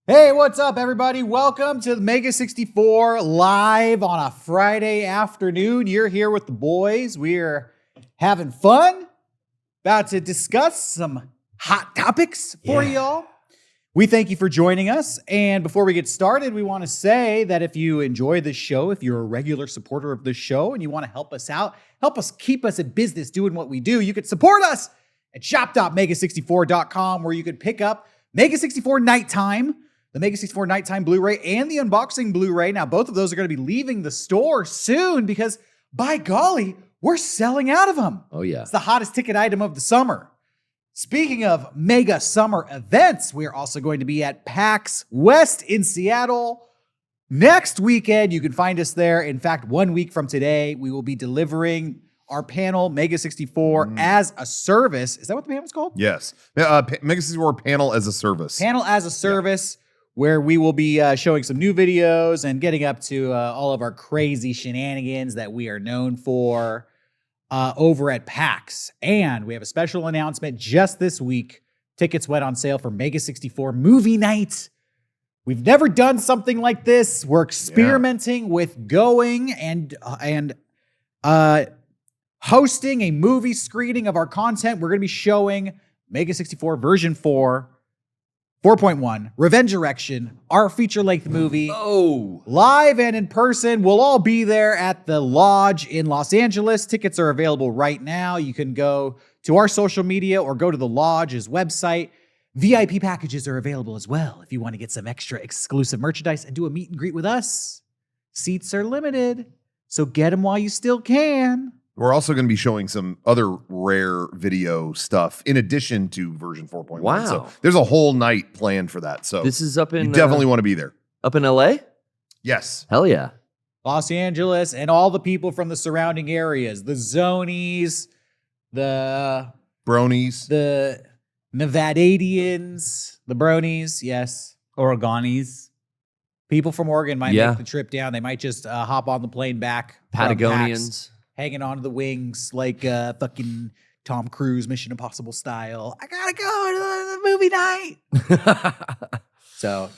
Hey, what's up, everybody? Welcome to the Mega64 live on a Friday afternoon. You're here with the boys. We're having fun, about to discuss some hot topics for y'all. We thank you for joining us. And before we get started, we want to say that if you enjoy this show, if you're a regular supporter of the show and you want to help us out, help us keep us in business doing what we do, you can support us at shop.mega64.com, where you could pick up Mega64 Nighttime, the Mega64 Nighttime Blu-ray, and the Unboxing Blu-ray. Now, both of those are going to be leaving the store soon because, by golly, we're selling out of them. Oh, yeah. It's the hottest ticket item of the summer. Speaking of mega summer events, we are also going to be at PAX West in Seattle next weekend. You can find us there. In fact, 1 week from today, we will be delivering our panel, Mega64 as a Service. Is that what the panel's called? Yes. Mega64 Panel as a Service. Panel as a Service, where we will be showing some new videos and getting up to all of our crazy shenanigans that we are known for over at PAX. And we have a special announcement just this week. Tickets went on sale for Mega64 Movie Night. We've never done something like this. We're experimenting with going and hosting a movie screening of our content. We're going to be showing Mega64 version 4.1, Revenge Erection, our feature-length movie. Oh. Live and in person. We'll all be there at the Lodge in Los Angeles. Tickets are available right now. You can go to our social media or go to the Lodge's website. VIP packages are available as well if you want to get some extra exclusive merchandise and do a meet and greet with us. Seats are limited, so get them while you still can. We're also going to be showing some other rare video stuff in addition to version 4.1. Wow. So there's a whole night planned for that. So This is up in you definitely want to be there. up in LA? Yes. Hell yeah. Los Angeles and all the people from the surrounding areas, the Zonies, the Nevadadians, the Bronies, yes. Oregonis. People from Oregon might make the trip down. They might just hop on the plane back. from PAX, Patagonians. hanging onto the wings like fucking Tom Cruise, Mission Impossible style. I gotta go to the movie night. So,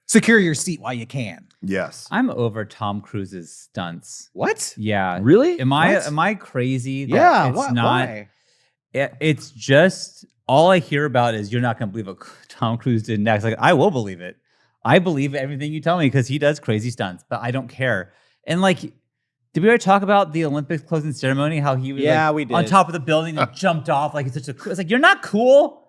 secure your seat while you can. Yes. I'm over Tom Cruise's stunts. What? Yeah. Really? Am I crazy? That Yeah. It's What? not. Why? It's just all I hear about is you're not gonna believe what Tom Cruise did next. Like, I will believe it. I believe everything you tell me because he does crazy stunts, but I don't care. And like, did we already talk about the Olympics closing ceremony? How he was we did. on top of the building and jumped off like it's such a. It's like, you're not cool.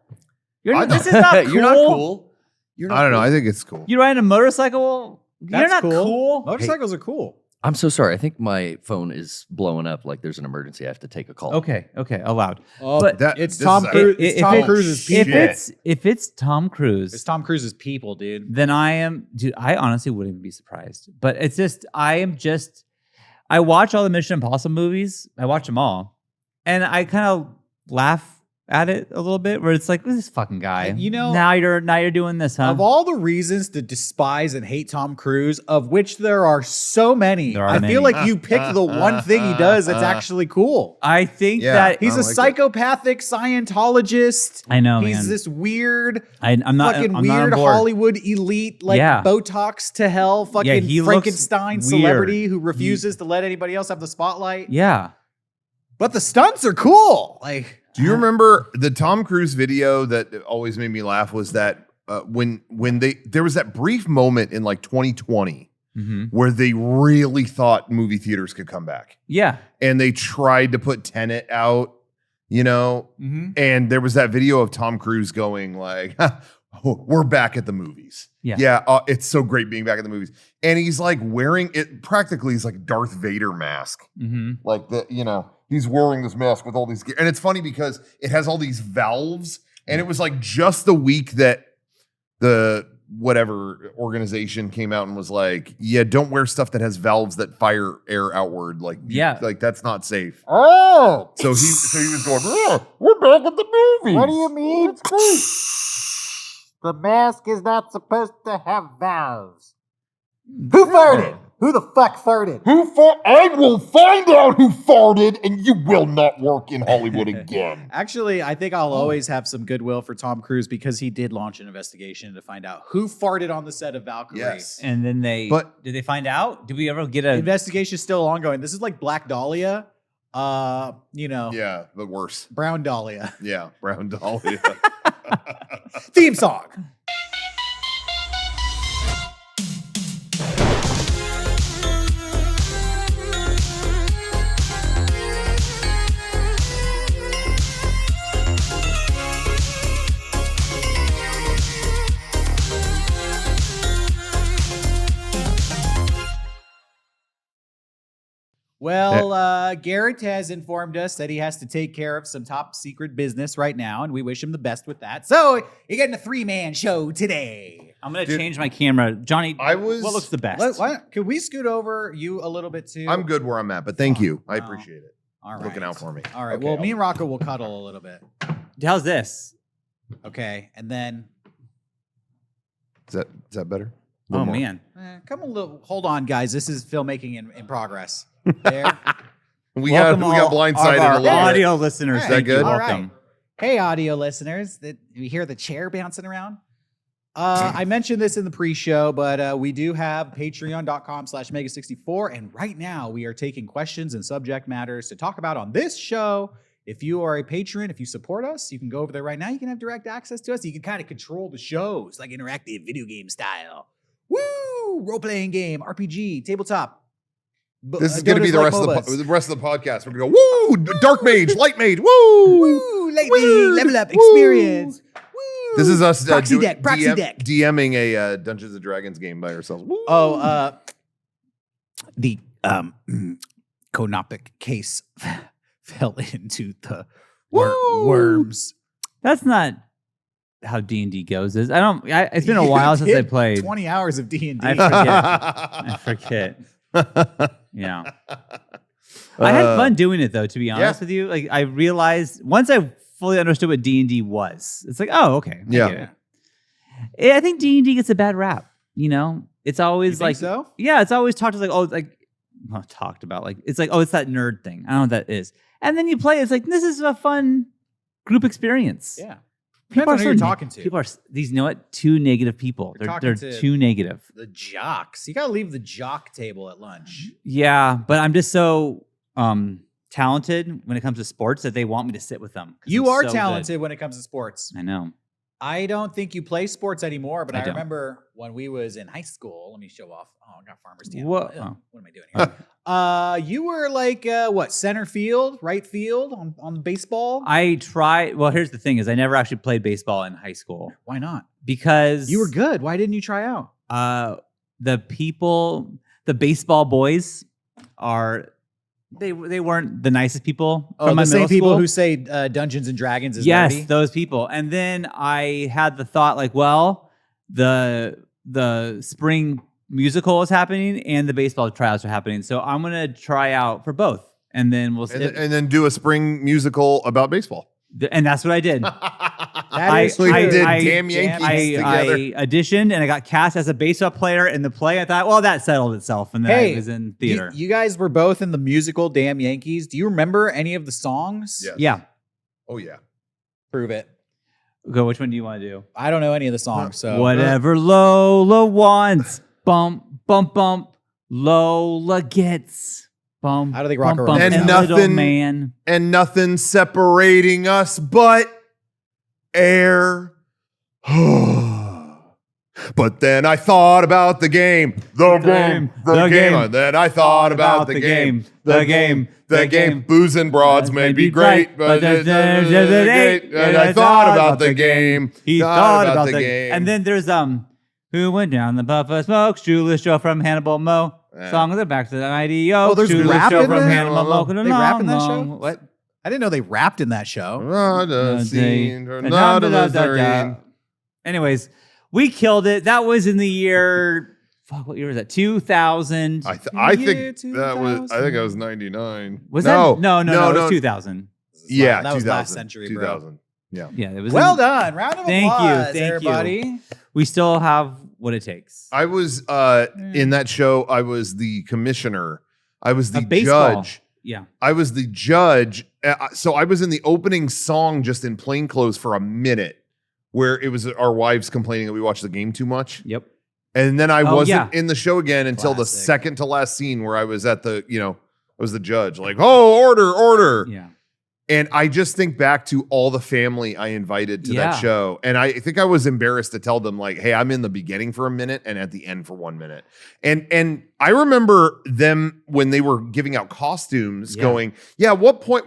This is not cool. You're not cool. You're not I don't know. cool. I think it's cool. You riding a motorcycle? That's You're not cool. Motorcycles are cool. I'm so sorry. I think my phone is blowing up like there's an emergency. I have to take a call. Okay, allowed. Oh, But it's this Tom is a- Cruise. If It's Tom it- Cruise's shit. people. If it's Tom Cruise, It's Tom Cruise's people, dude. then I am, dude. I honestly wouldn't be surprised. But it's just, I watch all the Mission Impossible movies. I watch them all, and I kind of laugh at it a little bit, where it's like, who's this fucking guy? Now you're doing this, huh? Of all the reasons to despise and hate Tom Cruise, of which there are so many, There are I many. feel like you picked the one thing he does that's actually cool. I think Yeah. that He's I a like it. psychopathic Scientologist. I know, He's man. this weird, I'm not fucking I'm not on weird board. Hollywood elite, like Botox to hell, fucking he looks Frankenstein weird. celebrity who refuses to let anybody else have the spotlight. Yeah. But the stunts are cool. Like, Do you remember the Tom Cruise video that always made me laugh was that when there was that brief moment in like 2020 where they really thought movie theaters could come back. Yeah. And they tried to put Tenet out, and there was that video of Tom Cruise going like, we're back at the movies. Yeah. It's so great being back at the movies. And he's like wearing it practically is like Darth Vader mask. Like he's wearing this mask with all these gear. And it's funny because it has all these valves. And it was like just the week that the whatever organization came out and was like, yeah, don't wear stuff that has valves that fire air outward. Like, like that's not safe. oh, So he was going, we're back at the movies. what do you mean? The mask is not supposed to have valves. Who farted? Who the fuck farted? I will find out who farted, and you will not work in Hollywood again. Actually, I think I'll always have some goodwill for Tom Cruise because he did launch an investigation to find out who farted on the set of Valkyrie. Yes. And then did they find out? Did we ever get The investigation is still ongoing. This is like Black Dahlia. Yeah, the worst. Brown Dahlia. Yeah, Brown Dahlia. Theme song. Well, Garrett has informed us that he has to take care of some top secret business right now, and we wish him the best with that. So you're getting a 3-man show today. I'm going to change my camera. Johnny, what looks the best? Could we scoot over you a little bit too? I'm good where I'm at, but thank you. I appreciate it. All right. Looking out for me. All right. Okay, Well, me and Rocco will cuddle a little bit. How's this? Okay. And then... Is that better? Oh, man. Come a little... Hold on, guys. This is filmmaking in progress. There. we got blindsided a little bit. Audio listeners. Is that good? All Welcome. right. Hey, audio listeners. You hear the chair bouncing around? I mentioned this in the pre-show, but we do have patreon.com/Mega64. And right now we are taking questions and subject matters to talk about on this show. If you are a patron, if you support us, you can go over there right now. You can have direct access to us. You can kind of control the shows like interactive video game style. Woo! Role-playing game, RPG, tabletop. This is going to be the rest of the podcast. We're going to go, woo! Dark Mage, Light Mage, woo! Woo! Light Mage, level up, experience. Woo! This is us proxy deck. DMing a Dungeons and Dragons game by ourselves. Woo! The Konopic case fell into the worms. That's not how D&D goes. It's been a while since I played. 20 hours of D&D. I forget. Yeah. I had fun doing it though, to be honest with you. Like I realized once I fully understood what D&D was, it's like, oh, okay. I think D&D gets a bad rap, you know? It's always like so? Yeah, it's always talked talked about like it's like, oh, it's that nerd thing. I don't know what that is. And then you play, it's like this is a fun group experience. Yeah. People are who you're talking to. People are these, you know what? Too negative people. They're too negative. The jocks. You gotta leave the jock table at lunch. Yeah, but I'm just so talented when it comes to sports that they want me to sit with them. You are so talented when it comes to sports. I know. I don't think you play sports anymore, but I remember when we was in high school. Let me show off. Oh, I got Farmer's Tan. What am I doing here? You were like center field, right field on baseball? I tried. Well, here's the thing: is I never actually played baseball in high school. Why not? Because you were good. Why didn't you try out? The baseball boys they weren't the nicest people. Oh, the same people who say Dungeons and Dragons is nerdy? Yes, those people. And then I had the thought like, well, the spring musical is happening and the baseball tryouts are happening. So I'm going to try out for both. And then we'll and then do a spring musical about baseball. And that's what I did. I did Damn Yankees together. I auditioned and I got cast as a baseball player in the play. I thought, well, that settled itself. And then I was in theater. You guys were both in the musical Damn Yankees. Do you remember any of the songs? Yes. Yeah. Oh, yeah. Prove it. Okay, which one do you want to do? I don't know any of the songs. So whatever Lola wants, bump, bump, bump, Lola gets. Bum, how do they rock around? And nothing separating us but air. But then I thought about the game. The game. And then I thought about the game. The game. Booze and broads may be great, but and I thought about the game. He thought about the game. And then there's who went down the puff of smoke? Julius Joe from Hannibal Mo. Song of the back to the IDO. Oh, there's rap in from there? Hannibal Mo. They rap in that show? What? I didn't know they rapped in that show. Anyways, we killed it. That was in the year. Fuck, what year was that? 2000. I think that was 99. Was that? No. It was 2000. Yeah, that was last century, 2000. Bro. Yeah. It was. Well done. Round of applause, Thank everybody. you. We still have what it takes. I was in that show. I was the commissioner. I was the baseball. judge. Yeah. I was the judge. So I was in the opening song just in plain clothes for a minute, where it was our wives complaining that we watched the game too much. Yep. And then I Oh, wasn't yeah. in the show again until the Classic. second to last scene, where I was at the, I was the judge, like, oh, order. Yeah. And I just think back to all the family I invited to Yeah. that show. And I think I was embarrassed to tell them, like, hey, I'm in the beginning for a minute and at the end for 1 minute. And I remember them when they were giving out costumes going, yeah, at what point,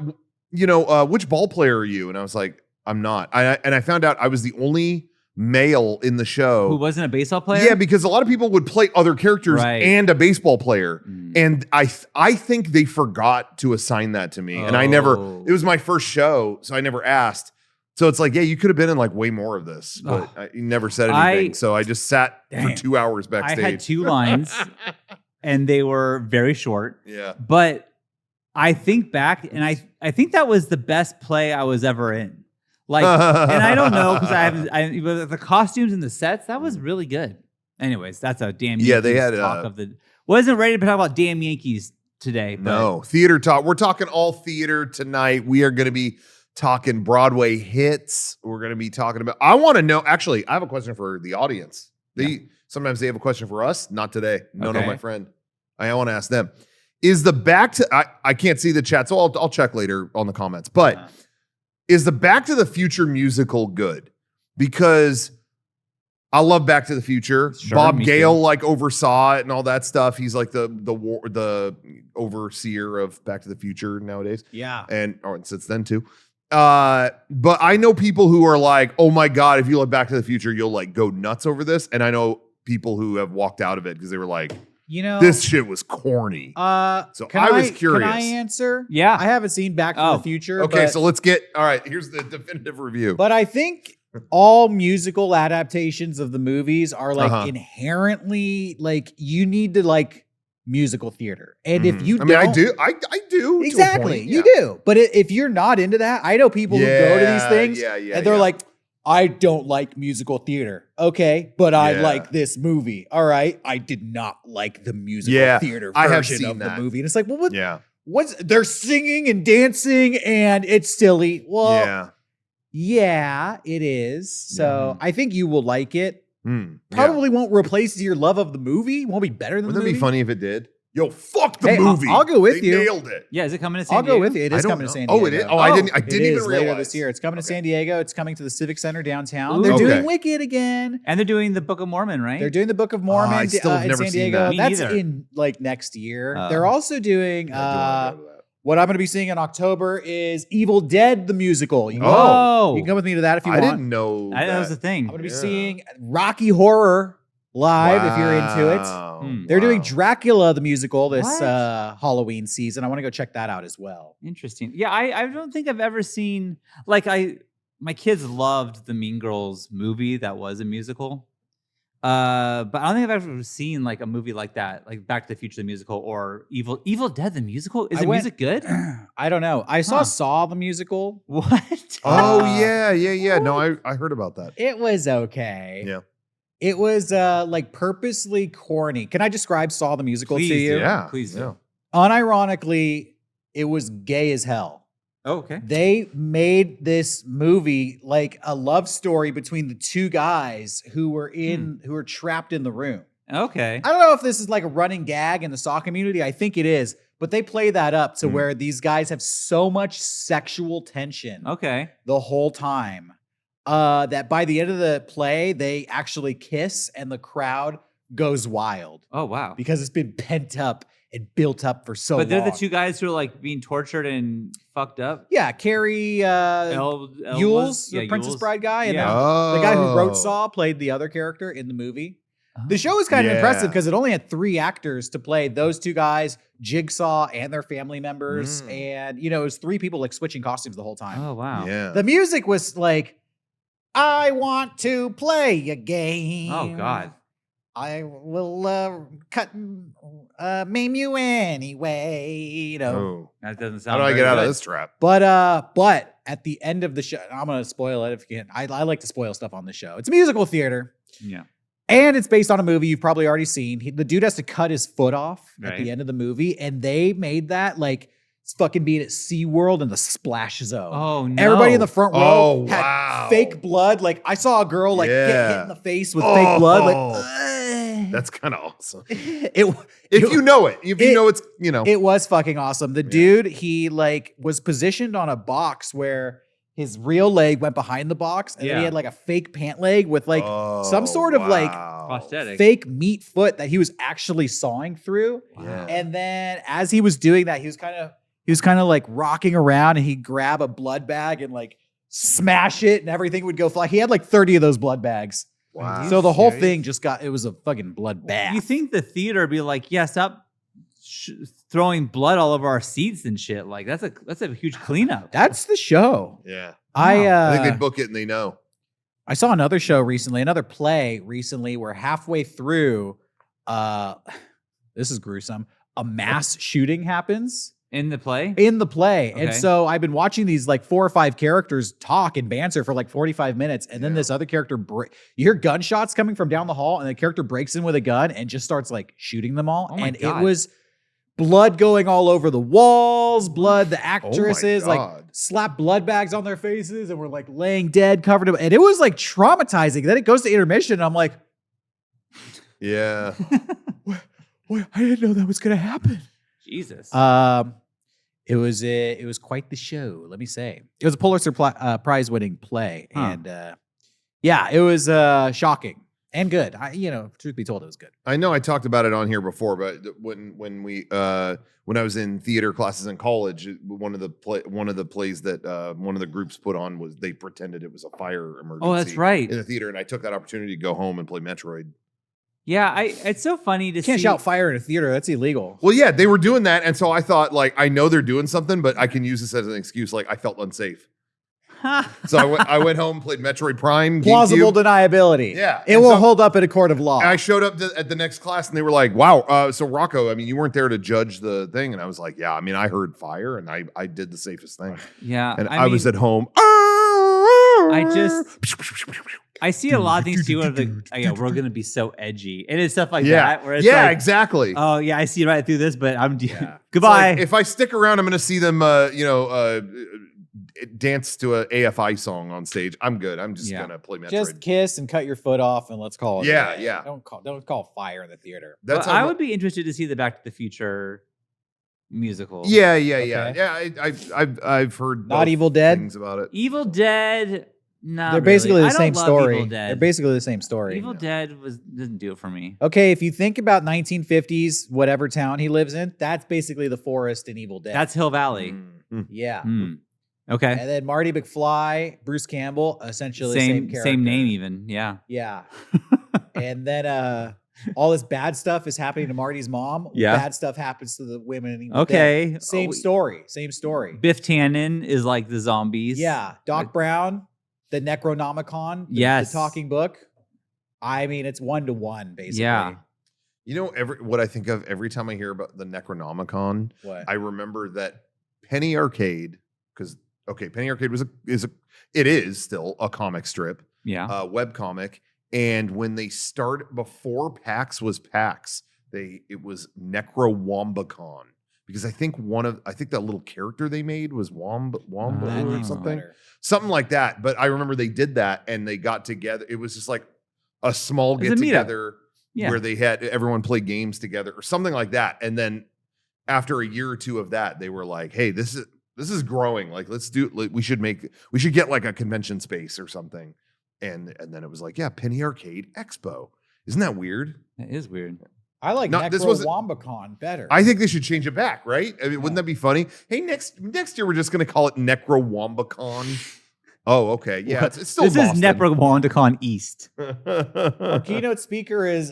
which ball player are you? And I was like, I'm not. And I found out I was the only male in the show Who wasn't a baseball player? Yeah, because a lot of people would play other characters Right. and a baseball player. Mm. And I think they forgot to assign that to me. And I never, Oh. it was my first show, so I never asked. So it's like, yeah, you could have been in like way more of this, but you never said anything. So I just sat for Damn. 2 hours I backstage. had 2 lines and they were very short. Yeah. But I think back and I think that was the best play I was ever in. Like, and I don't know because but the costumes and the sets, that was really good. Anyways, that's a damn Yankees Yeah, they had, talk of the. Wasn't ready to talk about damn Yankees today. But No, theater talk. We're talking all theater tonight. We are going to be talking Broadway hits. We're going to be talking about, I want to know, actually, I have a question for the audience. Sometimes they have a question for us. Not today. No, Okay. my friend. I want to ask them. Is the Back to, I can't see the chat, so I'll check later on the comments, but is the Back to the Future musical good? Because I love Back to the Future. Sure, Bob me Gale too. like oversaw it and all that stuff. He's like the overseer of Back to the Future nowadays, Yeah. and since then too. But I know people who are like, "Oh my god, if you look Back to the Future, you'll like go nuts over this." And I know people who have walked out of it because they were like, "This shit was corny." So I was curious. Can I answer? Yeah. I haven't seen Back to the Future. Okay, but, so let's get all right. Here's the definitive review. but I think all musical adaptations of the movies are like inherently like you need to like musical theater. And if you I do. I do. Exactly. To a point, You do. But if you're not into that, I know people who go to these things and they're like, I don't like musical theater. Okay, but I like this movie. All right. I did not like the musical theater I have version seen of that. the movie. And it's like, well, what? Yeah. What's they're singing and dancing and it's silly. Well, yeah, it is. So I think you will like it. Probably won't replace your love of the movie. Won't be better than Wouldn't the that movie. be funny if it did? Yo, fuck the Hey, movie. I'll go with They you. Nailed it. Yeah, is it coming to San I'll Diego? go with you. It I is don't coming know. to San Diego. Oh, it is? Oh, I didn't It even is later realize. this year. It's coming to Okay. San Diego. It's coming to the Civic Center downtown. Ooh. They're Okay. doing Wicked again. And they're doing the Book of Mormon, right? They're doing the Book of Mormon I still have in never San seen Diego. that. Me That's neither. in like next year. Oh. They're also doing I do wanna go to that. what I'm going to be seeing in October is Evil Dead the musical. You can, Oh. you can come with me to that if you I want. didn't know. I know that was the thing. I'm going to be Yeah. seeing Rocky Horror live if you're into it. Wow. They're doing Wow. Dracula the musical this What? Halloween season. I want to go check that out as well. Interesting. Yeah, I don't think I've ever seen my kids loved the Mean Girls movie that was a musical. But I don't think I've ever seen like a movie like that, like Back to the Future the musical or Evil Dead the musical. Is I the went- music good? I don't know. I saw Huh. Saw the musical. What? Oh Uh, yeah. No, I heard about that. It was okay. Yeah. It was like purposely corny. Can I describe Saw the musical Please to you? do. Yeah. Please do. Yeah. Unironically, it was gay as hell. Oh, okay. They made this movie like a love story between the two guys who were who were trapped in the room. Okay. I don't know if this is like a running gag in the Saw community. I think it is, but they play that up to where these guys have so much sexual tension Okay. the whole time that by the end of the play, they actually kiss and the crowd goes wild Oh, wow. because it's been pent up and built up for so long. But they're the two guys who are like being tortured and fucked up. Yeah, Carrie Yules, the Princess Yules. Bride guy, and Yeah. then the guy who wrote Oh. Saw played the other character in the movie. The show was kind of Yeah. impressive because it only had 3 actors to play those 2 guys, Jigsaw, and their family members. And, it was 3 people like switching costumes the whole time. Oh, wow. Yeah. The music was like, I want to play a game. Oh, God. I will maim you anyway. Oh. That doesn't How sound do I very get out good. of this trap? But at the end of the show, I'm gonna spoil it if you can. I like to spoil stuff on the show. It's musical theater. Yeah. And it's based on a movie you've probably already seen. The dude has to cut his foot off at Right. the end of the movie, and they made that like it's fucking being at SeaWorld in the splash zone. Oh no! Everybody in the front row Oh, had wow. fake blood. Like I saw a girl like get Yeah. hit in the face with fake blood. Like That's kind of awesome. it. If you know it, if you know it's, you know. It was fucking awesome. The dude, he like was positioned on a box where his real leg went behind the box, and then he Yeah. had like a fake pant leg with like some sort of like prosthetic. fake meat foot that he was actually sawing through. Yeah. And then as he was doing that, he was kind of like rocking around, and he'd grab a blood bag and like smash it, and everything would go fly. He had like 30 of those blood bags. Wow. So the whole Serious? thing just it was a fucking blood bath. You think the theater would be like, yeah, stop throwing blood all over our seats and shit? Like that's a huge cleanup. That's the show. Yeah. I I think they book it and they know. I saw another show recently, another play recently, where halfway through, this is gruesome, a mass shooting happens In the play? in the play. And Okay. so I've been watching these like 4 or 5 characters talk and banter for like 45 minutes. And then Yeah. this other character, you hear gunshots coming from down the hall, and the character breaks in with a gun and just starts like shooting them all. Oh my and God. it was blood going all over the walls, blood, the actresses like God. slap blood bags on their faces and were like laying dead, covered in, and it was like traumatizing. Then it goes to intermission, and I'm like, Yeah. wait, I didn't know that was gonna happen. Jesus. It was quite the show, let me say. It was a Pulitzer Prize winning play, Huh. and yeah, it was shocking and good. Truth be told, it was good. I know I talked about it on here before, but when I was in theater classes in college, one of the plays that one of the groups put on was they pretended it was a fire emergency. Oh, that's right. In the theater, and I took that opportunity to go home and play Metroid. Yeah, it's so funny to You can't see. shout fire in a theater; that's illegal. Well, yeah, they were doing that, and so I thought, like, I know they're doing something, but I can use this as an excuse. Like, I felt unsafe, so I went home, played Metroid Prime, Plausible GameCube. deniability. Yeah, it and will so- hold up in a court of law. And I showed up at the next class, and they were like, "Wow, so Rocco, I mean, you weren't there to judge the thing," and I was like, "Yeah, I mean, I heard fire, and I did the safest thing, Yeah, and I was mean, at home." I see a lot of things too. Where we're gonna be so edgy, and it's stuff like Yeah, that. Where it's yeah, like, exactly. oh yeah, I see right through this, but I'm Yeah. goodbye. Like, if I stick around, I'm going to see them, dance to a AFI song on stage. I'm good. I'm just Yeah. going to play Metroid. Just kiss and cut your foot off, and let's call it. a Yeah, day. yeah. Don't call fire in the theater. That's But how I mu- would be interested to see the Back to the Future musical. Yeah. Okay. I've heard Not both Evil Dead? things about it. Evil Dead. Nah, They're basically really. the I don't same love story. Evil Dead. They're basically the same story. Evil Dead didn't do it for me. Okay, if you think about 1950s, whatever town he lives in, that's basically the forest in Evil Dead. That's Hill Valley. Mm. yeah. Hmm. Okay. And then Marty McFly, Bruce Campbell, essentially the same character. Same name even. Yeah. Yeah. And then all this bad stuff is happening to Marty's mom. Yeah. Bad stuff happens to the women in Evil Okay. Dead. Same Oh, story. Same story. Biff Tannen is like the zombies. Yeah. Doc Brown, the Necronomicon, Yes. the talking book. I mean, it's 1-to-1, basically. Yeah. You know, what I think of every time I hear about the Necronomicon, What? I remember that Penny Arcade, because Penny Arcade is still a comic strip, Yeah. web comic, and when they started before PAX was PAX, it was Necrowombicon, because I think that little character they made was Womba That or makes it something. better. Something like that. But I remember they did that and they got together. It was just like a small It was get a meetup. together Yeah. where they had everyone play games together or something like that. And then after a year or two of that, they were like, "Hey, this is growing. Like, we should get like a convention space or something." And then it was like, "Yeah, Penny Arcade Expo." Isn't that weird? It is weird. I like No, this wasn't- Necrowombicon better. I think they should change it back, right? I mean, wouldn't that be funny? Hey, next year we're just going to call it Necrowombicon. Oh, okay. Yeah, it's still This is Boston. Necrowandicon East. Our keynote speaker is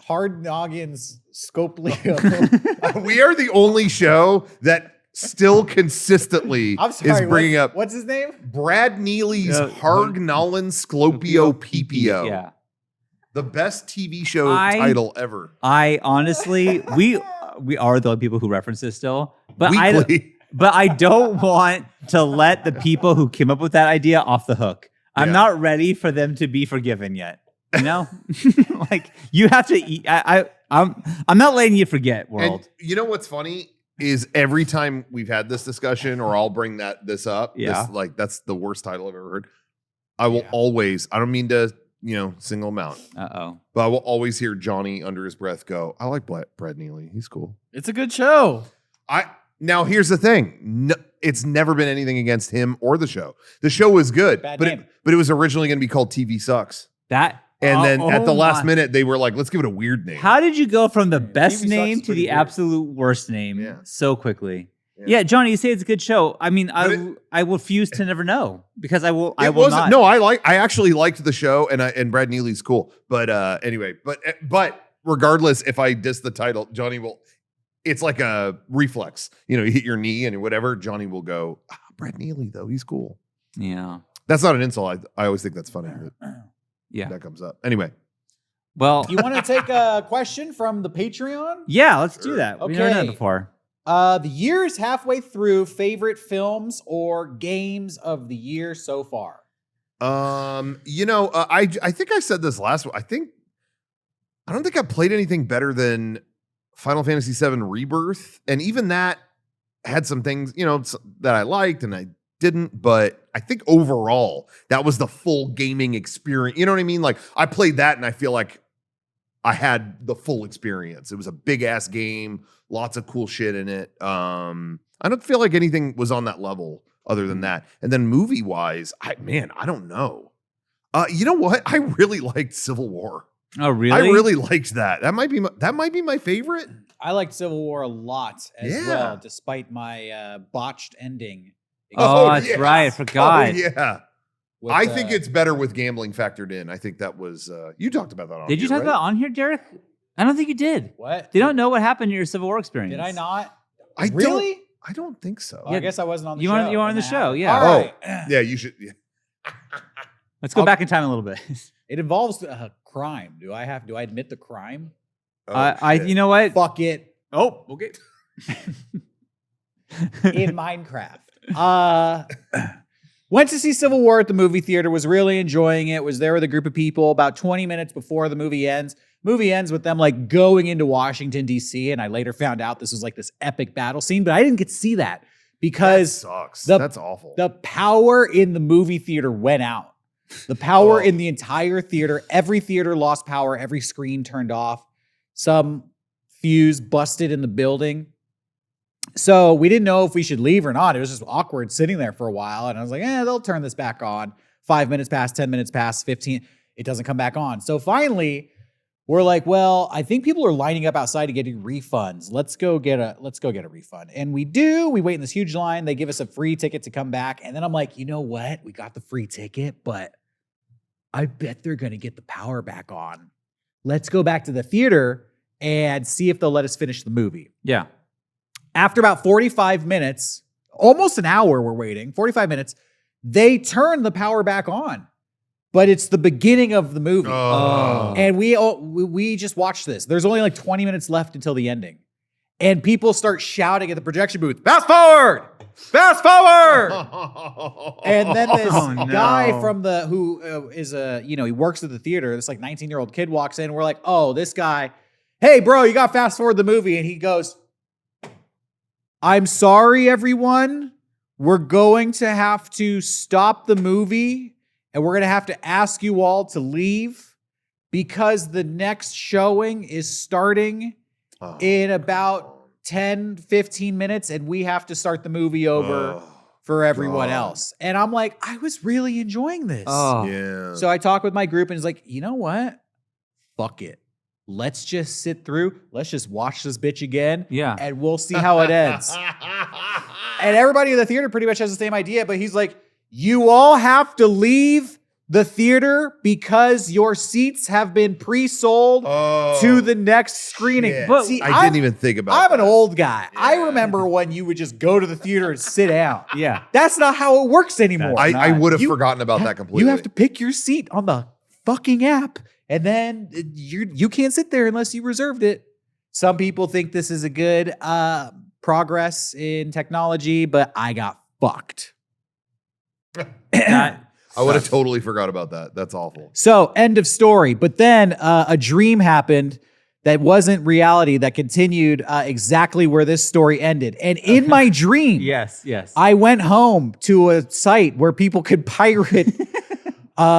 Hard Noggins Scoplio. We are the only show that still consistently I'm sorry. is bringing up what's his name? Brad Neely's Uh, Hargnallen Sclopio Pipio. Yeah. The best TV show I- title ever. I honestly, we are the people who reference this still, but Weekly. I don't want to let the people who came up with that idea off the hook. I'm Yeah. not ready for them to be forgiven yet. You know, like you have to eat. I'm not letting you forget, world. And you know what's funny is every time we've had this discussion, or I'll bring this up. Yeah. That's the worst title I've ever heard. I will always. I don't mean to, single him out. But I will always hear Johnny under his breath go, "I like Brad Neely. He's cool." It's a good show. Now here's the thing. No, it's never been anything against him or the show. The show was good, Bad but name. it was originally going to be called TV Sucks. And then at the last minute, they were like, let's give it a weird name. How did you go from the best TV name sucks to pretty the weird. absolute worst name so quickly? Yeah. Yeah, Johnny, you say it's a good show. I mean, I will refuse to never know because I will not. No, I actually liked the show, and Brad Neely's cool. But anyway, but regardless, if I diss the title, Johnny will. It's like a reflex. You hit your knee and whatever. Johnny will go, Brad Neely though, he's cool. Yeah, that's not an insult. I always think that's funny. Yeah, that comes up anyway. Well, You want to take a question from the Patreon? yeah, let's do that. We've never done Okay. it before. The year's halfway through. Favorite films or games of the year so far? I think I said this last one. I don't think I played anything better than Final Fantasy VII Rebirth, and even that had some things, that I liked and I didn't. But I think overall, that was the full gaming experience. You know what I mean? Like I played that, and I feel like I had the full experience. It was a big ass game, lots of cool shit in it. I don't feel like anything was on that level other than that. And then movie wise, I don't know. You know what? I really liked Civil War. Oh, really? I really liked that. That might be my favorite. I liked Civil War a lot as Yeah. well, despite my botched ending. Oh, that's yes. right. I forgot. Oh, yeah. with, I think it's better with gambling factored in. I think that was you talked about that on Did you here, talk right? about on here, Derrick? I don't think you did. what? They don't know what happened in your Civil War experience. Did I not? I Really? I don't think so. Oh, I guess I wasn't on the You show. weren't- you weren't on the Then show, I- yeah. All right. Yeah, you should. Yeah. Let's go back in time a little bit. It involves a crime. Do I admit the crime? Oh, shit. You know what? Fuck it. Oh, okay. In Minecraft. Went to see Civil War at the movie theater, was really enjoying it, was there with a group of people about 20 minutes before the movie ends. Movie ends with them like going into Washington, D.C. And I later found out this was like this epic battle scene, but I didn't get to see that because sucks. the- That's awful. the power in the movie theater went out. The power in the entire theater, every theater lost power, every screen turned off. Some fuse busted in the building. So we didn't know if we should leave or not. It was just awkward sitting there for a while. And I was like, they'll turn this back on. 5 minutes pass, 10 minutes pass, 15. It doesn't come back on. So finally, we're like, well, I think people are lining up outside to get refunds. Let's go get a refund. And we do. We wait in this huge line. They give us a free ticket to come back. And then I'm like, you know what? We got the free ticket, but I bet they're going to get the power back on. Let's go back to the theater and see if they'll let us finish the movie. Yeah. After about 45 minutes, almost an hour we're waiting, 45 minutes, they turn the power back on. But it's the beginning of the movie. Oh. And we just watched this. There's only like 20 minutes left until the ending. And people start shouting at the projection booth, fast forward! Fast forward! And then this guy from who is he works at the theater, this like 19-year-old kid walks in, and we're like, oh, this guy, hey bro, you got fast forward the movie. And he goes, I'm sorry, everyone. We're going to have to stop the movie and we're going to have to ask you all to leave because the next showing is starting in about 10, 15 minutes and we have to start the movie over for everyone else. And I'm like, I was really enjoying this. Yeah. So I talked with my group and it's like, you know what? Fuck it. Let's just sit through. Let's just watch this bitch again. Yeah. And we'll see how it ends. And everybody in the theater pretty much has the same idea, but he's like, you all have to leave the theater because your seats have been pre-sold to the next screening. Shit. But see, I didn't even think about I'm that. an old guy. I remember when you would just go to the theater and sit down. Yeah. That's not how it works anymore. I would have You- forgotten about that completely. You have to pick your seat on the fucking app, and then you can't sit there unless you reserved it. Some people think this is a good progress in technology, but I got fucked. That I would have totally forgot about that. That's awful. So, end of story. But then a dream happened that wasn't reality that continued exactly where this story ended. And in my dream, Yes. I went home to a site where people could pirate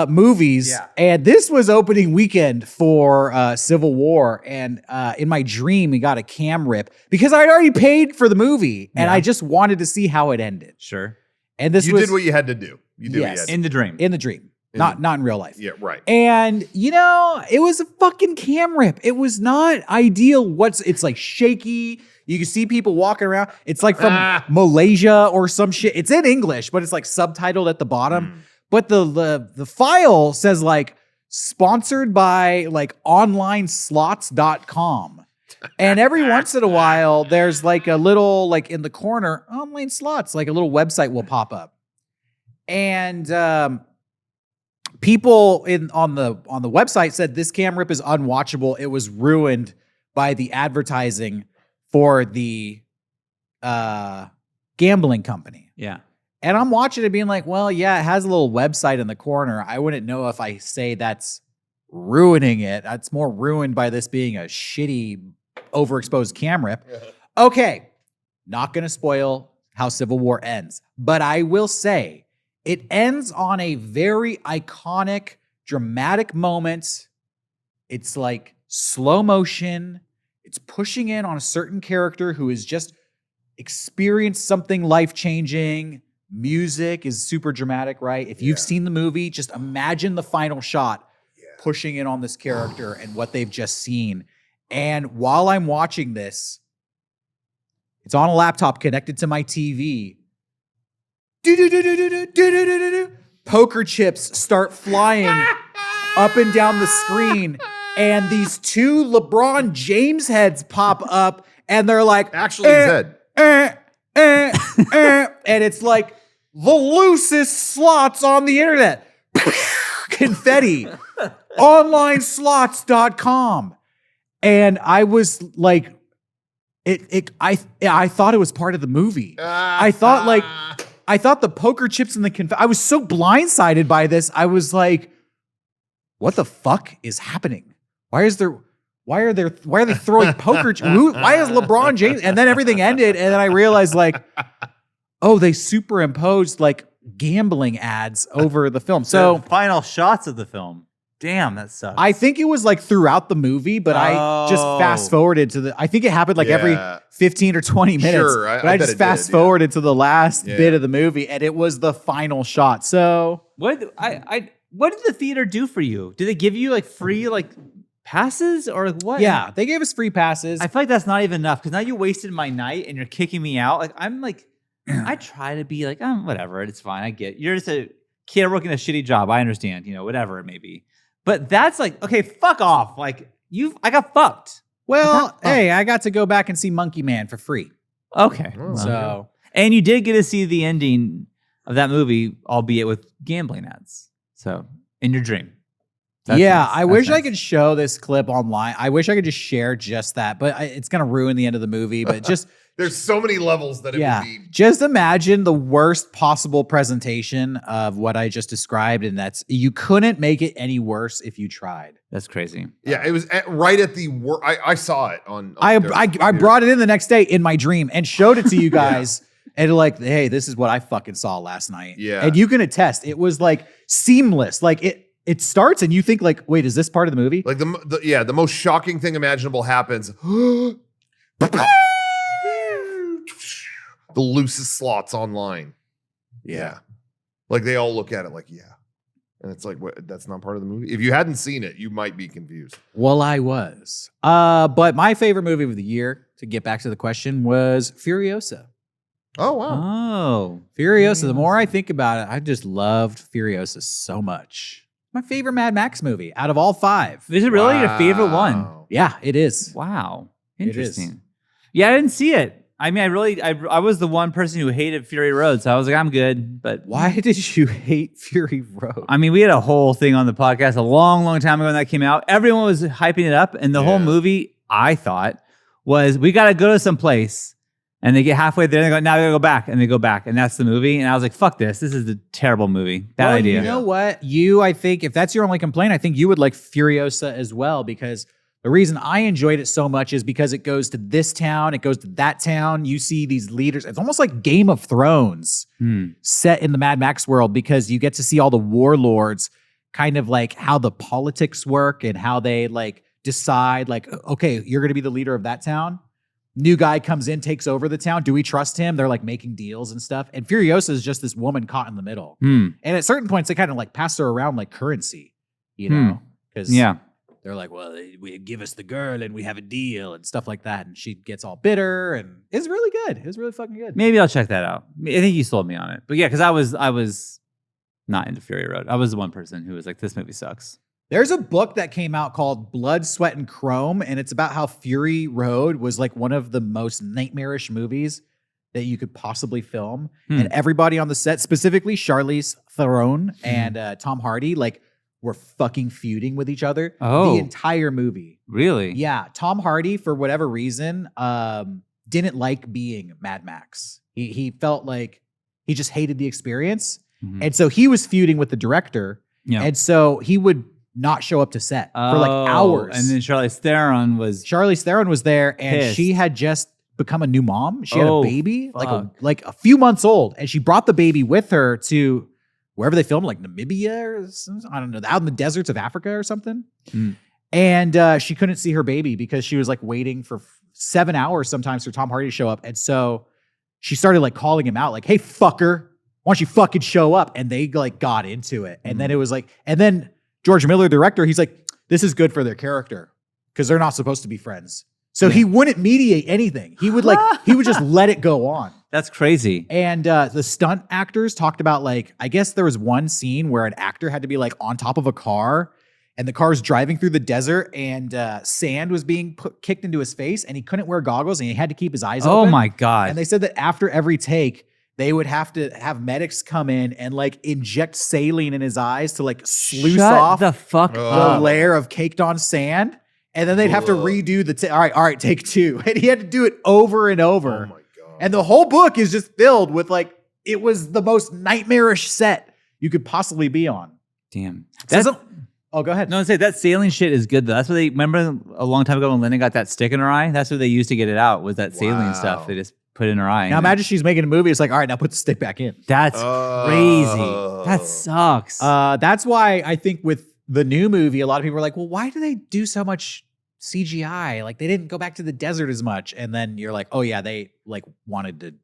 movies. Yeah. And this was opening weekend for Civil War. And in my dream, we got a cam rip because I'd already paid for the movie and I just wanted to see how it ended. Sure. And this You was did what you had to do. You did what you had to In the dream. in the dream, not in real life. Yeah, right. And it was a fucking cam rip. It was not ideal. It's like shaky. You can see people walking around. It's like from Malaysia or some shit. It's in English, but it's like subtitled at the bottom. But the file says like sponsored by like onlineslots.com. And every once in a while, there's like a little, like in the corner, online slots, like a little website will pop up. And people on the website said this cam rip is unwatchable. It was ruined by the advertising for the gambling company. Yeah. And I'm watching it being like, well, yeah, it has a little website in the corner. I wouldn't know if I say that's ruining it. It's more ruined by this being a shitty, overexposed cam rip. Okay, not going to spoil how Civil War ends, but I will say it ends on a very iconic, dramatic moment. It's like slow motion. It's pushing in on a certain character who has just experienced something life-changing. Music is super dramatic, right? If you've seen the movie, just imagine the final shot pushing in on this character and what they've just seen. And while I'm watching this, it's on a laptop connected to my TV. Poker chips start flying up and down the screen. And these two LeBron James heads pop up and they're like, Actually, his head. and it's like the loosest slots on the internet. Confetti. Onlineslots.com. And I was like, I thought it was part of the movie. I thought the poker chips and the confetti. I was so blindsided by this. I was like, what the fuck is happening? Why are they throwing poker? Why is LeBron James? And then everything ended. And then I realized like, oh, they superimposed like gambling ads over the film. So the final shots of the film. Damn, that sucks. I think it was like throughout the movie, but I just fast forwarded to I think it happened like every 15 or 20 minutes. Sure, but I just fast forwarded to the last Yeah. bit of the movie and it was the final shot. So what did the theater do for you? Did they give you like free like passes or what? yeah, they gave us free passes. I feel like that's not even enough because now you wasted my night and you're kicking me out. Like I'm like, I try to be like, whatever, it's fine. I get you're just a kid working a shitty job. I understand, whatever it may be. But that's like, okay, fuck off. Like I got fucked. Well, hey, I got to go back and see Monkey Man for free. Okay. So And you did get to see the ending of that movie, albeit with gambling ads. So in your dream. That's yeah, nice. I That's wish I nice. could show this clip online. I wish I could just share just that, but it's going to ruin the end of the movie. But just There's so many levels that it would be. just imagine the worst possible presentation of what I just described, and you couldn't make it any worse if you tried. That's crazy. Yeah, it was right at the work. I saw it on. I brought it in the next day in my dream and showed it to you guys. And like, hey, this is what I fucking saw last night. Yeah. And you can attest, it was like seamless. Like it starts and you think like, wait, is this part of the movie? Like the most shocking thing imaginable happens. The loosest slots online. Yeah. Like they all look at it like, yeah. And it's like, what? That's not part of the movie. If you hadn't seen it, you might be confused. Well, I was. But my favorite movie of the year, to get back to the question, was Furiosa. Oh, wow. Oh. Furiosa, the more I think about it, I just loved Furiosa so much. My favorite Mad Max movie out of all 5. Is it really your favorite one? Wow. Yeah, it is. Wow. It is. Interesting. Yeah, I didn't see it. I mean, I was the one person who hated Fury Road, so I was like, I'm good. But Why did you hate Fury Road? I mean, we had a whole thing on the podcast a long, long time ago when that came out. Everyone was hyping it up, and the whole movie, I thought, was we got to go to some place And they get halfway there and they go, now they go back. And they go back. And that's the movie. And I was like, fuck this. This is a terrible movie. Bad idea. You know what? I think if that's your only complaint, I think you would like Furiosa as well, because the reason I enjoyed it so much is because it goes to this town, it goes to that town. You see these leaders. It's almost like Game of Thrones set in the Mad Max world, because you get to see all the warlords, kind of like how the politics work and how they like decide like, okay, you're going to be the leader of that town. New guy comes in, takes over the town. Do we trust him? They're like making deals and stuff. And Furiosa is just this woman caught in the middle. And at certain points, they kind of like pass her around like currency, you know? Because they're like, well, we give us the girl and we have a deal and stuff like that. And she gets all bitter, and it's really good. It was really fucking good. Maybe I'll check that out. I think you sold me on it. But yeah, because I was not into Fury Road. I was the one person who was like, this movie sucks. There's a book that came out called Blood, Sweat, and Chrome, and it's about how Fury Road was like one of the most nightmarish movies that you could possibly film. And everybody on the set, specifically Charlize Theron and Tom Hardy, like were fucking feuding with each other the entire movie. Really? Yeah. Tom Hardy, for whatever reason, didn't like being Mad Max. He felt like he just hated the experience. And so he was feuding with the director. Yeah. And so he would not show up to set for like hours. And then Charlize Theron was there, and pissed. she had just become a new mom. She had a baby, like a few months old, and she brought the baby with her to wherever they filmed, like Namibia or I don't know, out in the deserts of Africa or something. And she couldn't see her baby because she was like waiting for 7 hours sometimes for Tom Hardy to show up. And so she started like calling him out, like, "Hey, fucker, why don't you fucking show up?" And they like got into it. And then it was like, and then George Miller, director, he's like, this is good for their character because they're not supposed to be friends. So he wouldn't mediate anything. He would just let it go on. That's crazy. And the stunt actors talked about like, I guess there was one scene where an actor had to be like on top of a car, and the car's driving through the desert, and sand was being kicked into his face, and he couldn't wear goggles, and he had to keep his eyes open. Oh my God. And they said that after every take, they would have to have medics come in and like inject saline in his eyes to like sluice off the fuck the layer of caked on sand. And then they'd have to redo the, all right, take two. And he had to do it over and over. Oh my God. And the whole book is just filled with like, it was the most nightmarish set you could possibly be on. Damn. Oh, go ahead. No, say that saline shit is good though. That's what they remember a long time ago when Linda got that stick in her eye. That's what they used to get it out, was that saline stuff. They just put it in her eye. Now imagine she's making a movie. It's like, all right, now put the stick back in. That's crazy. That sucks. That's why I think with the new movie, a lot of people are like, well, why do they do so much CGI? Like they didn't go back to the desert as much. And then you're like, oh yeah, they like wanted to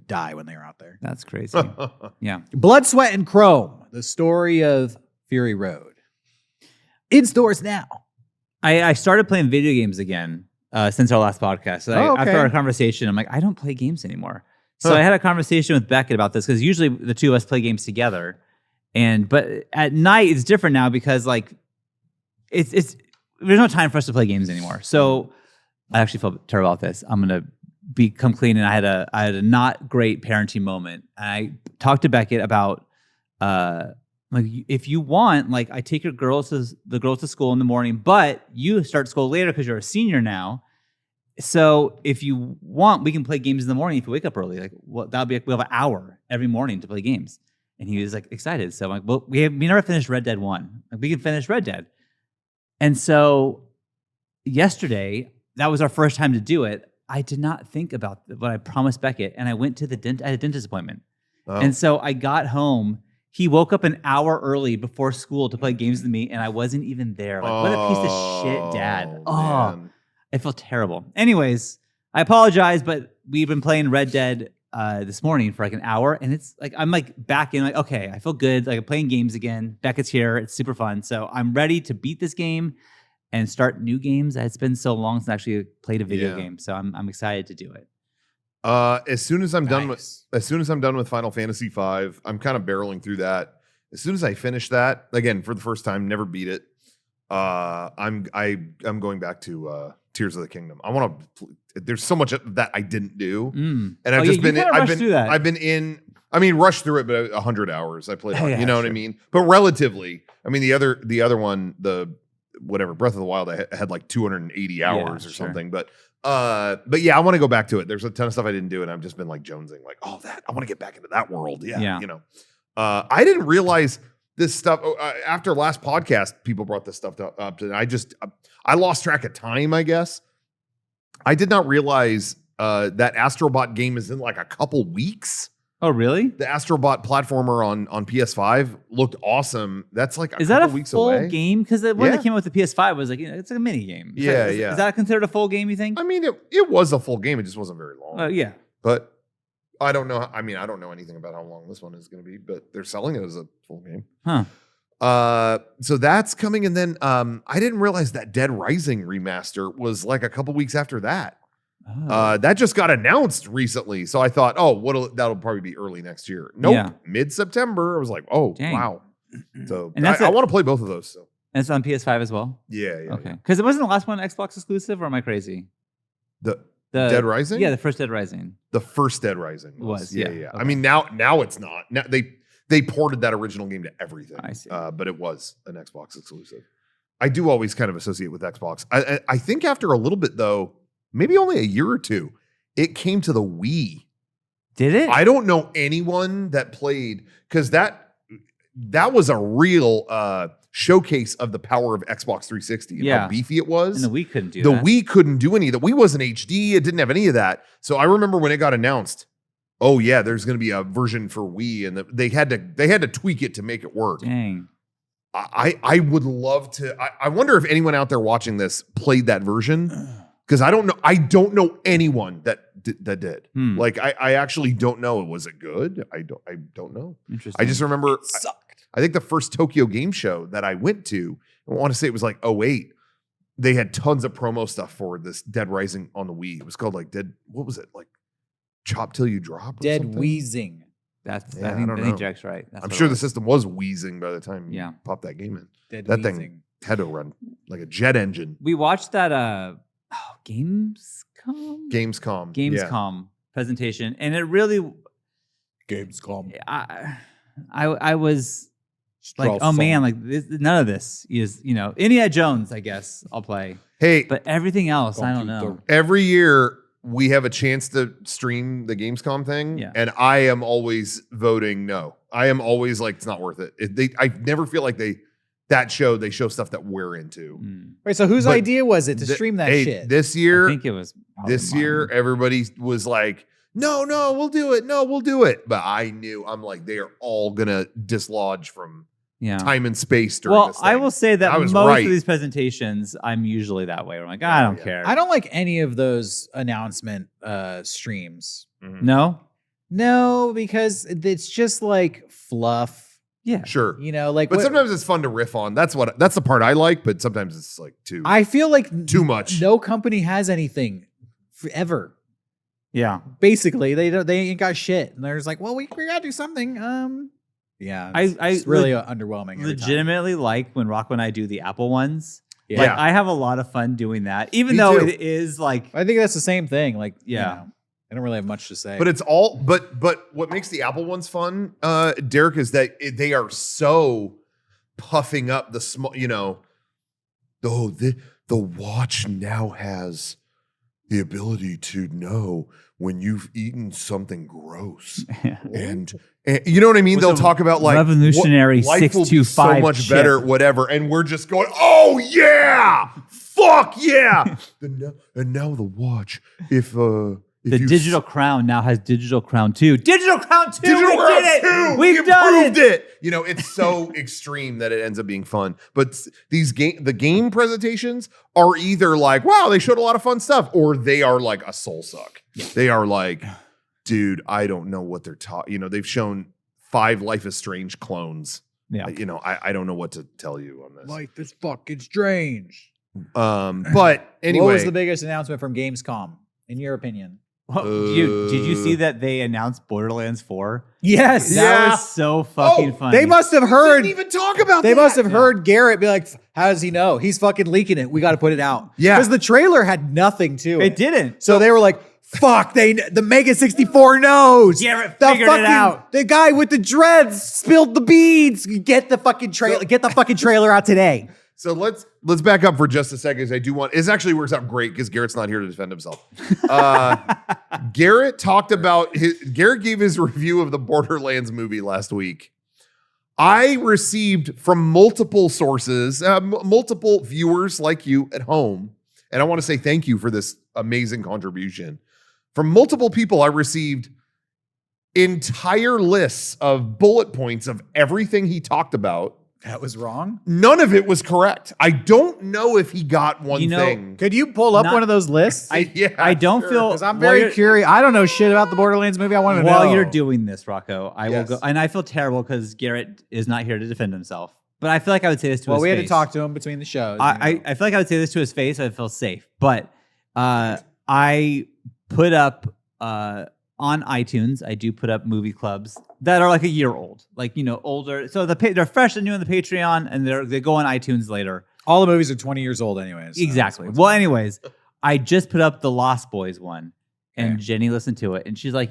die when they were out there. That's crazy. Yeah. Blood, Sweat, and Chrome, the story of Fury Road. In stores now. I started playing video games again since our last podcast. So after our conversation, I'm like, I don't play games anymore. So I had a conversation with Beckett about this, because usually the two of us play games together. But at night it's different now, because like it's there's no time for us to play games anymore. So I actually felt terrible about this. I'm gonna come clean, and I had a not great parenting moment. I talked to Beckett about like, if you want, like, I take the girls to school in the morning, but you start school later because you're a senior now. So if you want, we can play games in the morning if you wake up early. Like, well, we'll have an hour every morning to play games. And he was like excited. So I'm like, well, we never finished Red Dead 1. Like, we can finish Red Dead. And so yesterday, that was our first time to do it. I did not think about what I promised Beckett, and I went to I had a dentist appointment. And so I got home. He woke up an hour early before school to play games with me, and I wasn't even there. Like, what a piece of shit, Dad. Man. I felt terrible. Anyways, I apologize, but we've been playing Red Dead this morning for like an hour, and it's like, I'm like back in, like, okay, I feel good. Like, I'm playing games again. Beckett's here. It's super fun. So I'm ready to beat this game and start new games. It's been so long since I actually played a video game. So I'm excited to do it. As soon as I'm done with Final Fantasy V, I'm kind of barreling through that. As soon as I finish that, again for the first time, never beat it. I'm going back to Tears of the Kingdom. I want to. There's so much that I didn't do, and I've just been. I've been in. I mean, rushed through it, but 100 hours I played. You know what I mean? But relatively, I mean the other one, the whatever Breath of the Wild, I had like 280 hours or something. But But yeah, I want to go back to it. There's a ton of stuff I didn't do, and I've just been like jonesing, like, oh, that I want to get back into that world. Yeah. You know, I didn't realize this stuff after last podcast. People brought this stuff up, and I lost track of time. I guess I did not realize that Astrobot game is in like a couple weeks. Oh, really? The Astrobot platformer on PS5 looked awesome. That's like is that a weeks full away. game? Because the one that came out with the PS5 was like, it's like a mini game. Is that considered a full game, you think? I mean, it was a full game. It just wasn't very long. Yeah. But I don't know. I mean, I don't know anything about how long this one is going to be, but they're selling it as a full game. So that's coming. And then I didn't realize that Dead Rising remaster was like a couple weeks after that. That just got announced recently. So I thought, that'll probably be early next year. Nope. Mid-September. I was like, dang. Wow. So and I want to play both of those. So. And it's on PS5 as well? Yeah. Okay. Because it wasn't the last one Xbox exclusive, or am I crazy? The Dead Rising? Yeah, the first Dead Rising. The first Dead Rising was. Yeah. Okay. I mean, now it's not. Now they ported that original game to everything. I see. But it was an Xbox exclusive. I do always kind of associate with Xbox. I think after a little bit, though, maybe only a year or two, it came to the Wii. Did it? I don't know anyone that played, because that was a real showcase of the power of Xbox 360 and how beefy it was. And the Wii couldn't do that. The Wii couldn't do any of that. Wii wasn't HD. It didn't have any of that. So I remember when it got announced, oh yeah, there's going to be a version for Wii, and they had to tweak it to make it work. Dang. I would love to. I wonder if anyone out there watching this played that version. Because I don't know anyone that did. Like I actually don't know. Was it good? I don't know. Interesting. I just remember It sucked. I think the first Tokyo Game Show that I went to, I want to say it was like 2008. They had tons of promo stuff for this Dead Rising on the Wii. It was called like what was it? Like Chop Till You Drop? Or Dead something? Wheezing. I don't know. think Jack's right. I'm sure the system was wheezing by the time you popped that game in. That Wheezing. thing had to run like a jet engine. We watched that Gamescom Yeah. presentation, and it really Gamescom. I was like, oh man, like none of this is, Indiana Jones, I guess I'll play. Hey, but everything else, I don't know. Every year we have a chance to stream the Gamescom thing, and I am always voting no. I am always like, it's not worth it. I never feel like they show stuff that we're into. Right. So whose idea was it to stream that shit? This year, I think it was this year. Everybody was like, no, we'll do it. No, we'll do it. But I'm like, they are all gonna dislodge from time and space during this thing. I will say that most right. of these presentations, I'm usually that way. Where I'm like, I don't care. I don't like any of those announcement streams. No, because it's just like fluff. Yeah, sure. But sometimes it's fun to riff on. That's the part I like. But sometimes it's like I feel like too much. No company has anything forever. Yeah, basically they ain't got shit, and they're just like, well, we gotta do something. It's really underwhelming. Legitimately like when Rocco and I do the Apple ones. Yeah. Like I have a lot of fun doing that, even Me though too. it is like I think that's the same thing. Like, I don't really have much to say. But it's all. But what makes the Apple ones fun, Derrick, is that they are so puffing up the small. The watch now has the ability to know when you've eaten something gross, and you know what I mean. They'll talk about like revolutionary life will be so 625 much better, whatever, and we're just going, oh yeah, fuck yeah. And now the watch, if the Digital Crown now has Digital Crown 2. Digital Crown 2! Digital Crown 2! We've done it! It's so extreme that it ends up being fun. But the game presentations are either like, wow, they showed a lot of fun stuff, or they are like a soul suck. Yeah. They are like, dude, I don't know what they're talking. They've shown 5 Life is Strange clones. Yeah. I don't know what to tell you on this. Life is fucking strange. But anyway. What was the biggest announcement from Gamescom, in your opinion? Did you see that they announced Borderlands 4? Yes. That was so fucking funny. They must have heard. Didn't even talk about They that. must have heard Garrett be like, how does he know? He's fucking leaking it. We got to put it out. Yeah. Because the trailer had nothing to it. It didn't. So they were like, fuck, the Mega64 knows. Garrett the figured it out. The guy with the dreads spilled the beads. Get the fucking trailer. Get the fucking trailer out today. So let's back up for just a second. 'Cause I do want. It actually works out great because Garrett's not here to defend himself. Garrett talked about Garrett gave his review of the Borderlands movie last week. I received from multiple sources, multiple viewers like you at home, and I want to say thank you for this amazing contribution. From multiple people, I received entire lists of bullet points of everything he talked about. That was wrong. None of it was correct. I don't know if he got one thing. Could you pull up Not- one of those lists? I don't feel Because I'm very curious. I don't know shit about the Borderlands movie. I want to know. While you're doing this, Rocco, I Yes. will go, and I feel terrible because Garrett is not here to defend himself. But I feel like I would say this to his face. we had to talk to him between the shows. I feel like I would say this to his face. I would feel safe. But I put up on iTunes. I do put up movie clubs that are like a year old, like older. So they're fresh and new on the Patreon, and they go on iTunes later. All the movies are 20 years old, anyways. So Exactly. Well, anyways, I just put up the Lost Boys one, and Jenny listened to it, and she's like,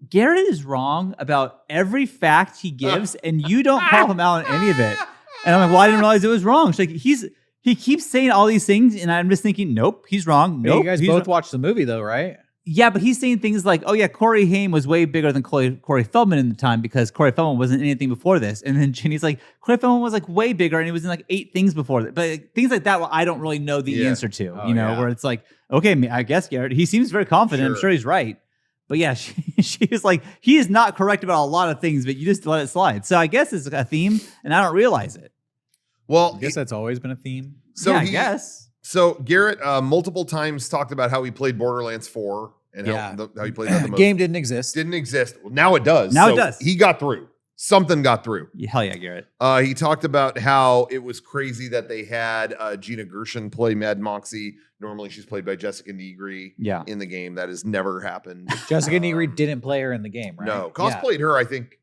Garrett is wrong about every fact he gives, and you don't call him out on any of it. And I'm like, well, I didn't realize it was wrong. She's like, he keeps saying all these things, and I'm just thinking, nope, he's wrong. Hey, Nope, you guys he's both wrong. watched the movie, though, right? Yeah, but he's saying things like, oh yeah, Corey Haim was way bigger than Corey Feldman in the time because Corey Feldman wasn't in anything before this. And then Jenny's like, Corey Feldman was like way bigger and he was in like 8 things before that. But like, things like that, I don't really know the answer to, where it's like, okay, I guess Garrett, he seems very confident. Sure. I'm sure he's right. But yeah, she is like, he is not correct about a lot of things, but you just let it slide. So I guess it's a theme and I don't realize it. Well, I guess that's always been a theme. so I guess. So Garrett multiple times talked about how he played Borderlands 4 and how he played that the most. Game didn't exist. Didn't exist. Well, now it does. Now it So does. He got through. Something got through. Hell yeah, Garrett. He talked about how it was crazy that they had Gina Gershon play Mad Moxie. Normally she's played by Jessica Negri in the game. That has never happened. Jessica Negri didn't play her in the game, right? No. Cosplayed her, I think,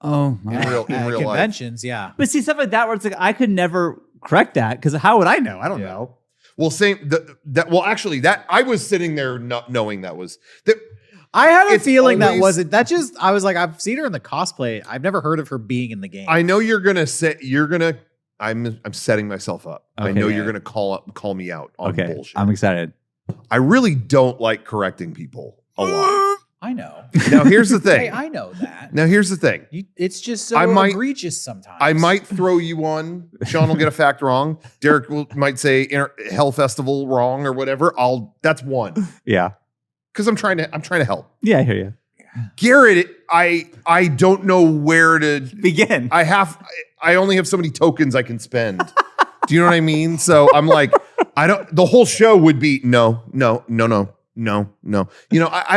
Oh, in real life. conventions, yeah. But see, stuff like that where it's like, I could never correct that because how would I know? I don't Yeah. know. Well, actually, that I was sitting there not knowing that was that. I had a It's feeling that always- wasn't. That just, I was like, I've seen her in the cosplay. I've never heard of her being in the game. I know you're gonna say I'm setting myself up. I Okay. know you're gonna call me out on bullshit. I'm excited. I really don't like correcting people a lot. I know. Now here's the thing. Hey, I know that. Now here's the thing. It's just so I might- egregious sometimes. I might throw you one. Sean will get a fact wrong. Derrick might say Hell Festival wrong or whatever. That's one Yeah. because I'm trying to help. Yeah, I hear you. Garrett, I don't know where to Begin. I only have so many tokens I can spend. Do you know what I mean? So I'm like, the whole show would be no. I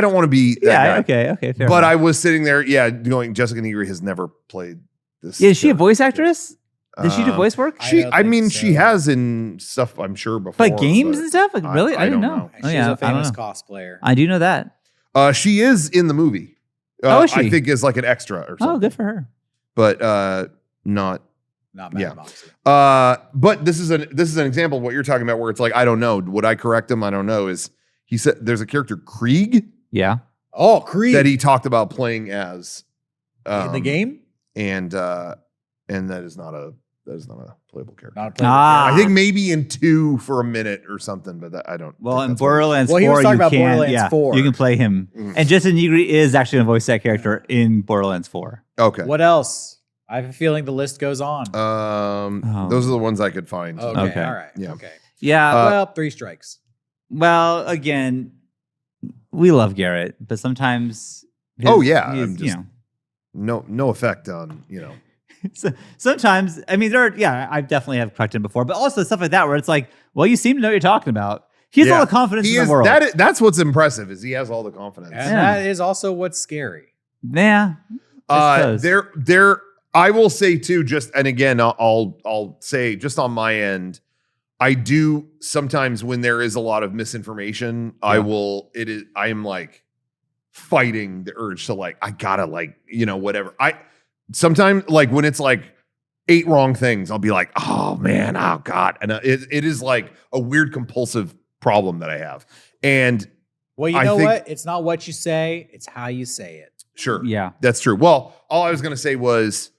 don't want to be that guy. Okay, fair But enough. I was sitting there, going, Jessica Negri has never played this. Is she a show. voice actress? Does she do voice work? I don't think so. She has in stuff, I'm sure, before. Like games but and stuff? Like really? I didn't don't know. She's a famous cosplayer. I do know that. She is in the movie. Is she? I think is like an extra or something. Oh, good for her. But not. Not Mad Yeah. Moxie. But this is an example of what you're talking about, where it's like, I don't know. Would I correct him? I don't know. He said there's a character Krieg Yeah. Oh, Creed. that he talked about playing as in the game? and that is not a playable character. Not a playable Ah. I think maybe in 2 for a minute or something, but I don't. Well, think in that's what it is. Borderlands Well, 4, he was talking you about can, Borderlands 4. you can play him. Mm. And Justin Negri is actually a voice that character in Borderlands 4. Okay. What else? I have a feeling the list goes on. Those are the ones I could find. Okay. All right. Yeah. Okay. Yeah. Well, 3 strikes. Well, again, we love Garrett, but sometimes. Oh, yeah, he's, I'm just- No effect on, So sometimes, I mean, I definitely have corrected him before, but also stuff like that where it's like, well, you seem to know what you're talking about. He has all the confidence in the world. That's what's impressive is he has all the confidence. And Yeah. that is also what's scary. Yeah. I suppose. I will say too, and again, I'll say just on my end, I do sometimes when there is a lot of misinformation, I am like fighting the urge to like, I gotta like, whatever. Sometimes like when it's like 8 wrong things, I'll be like, oh man, oh God. And it is like a weird compulsive problem that I have. And Well, you I know think- what? It's not what you say, it's how you say it. sure. Yeah. That's true. Well, all I was going to say was,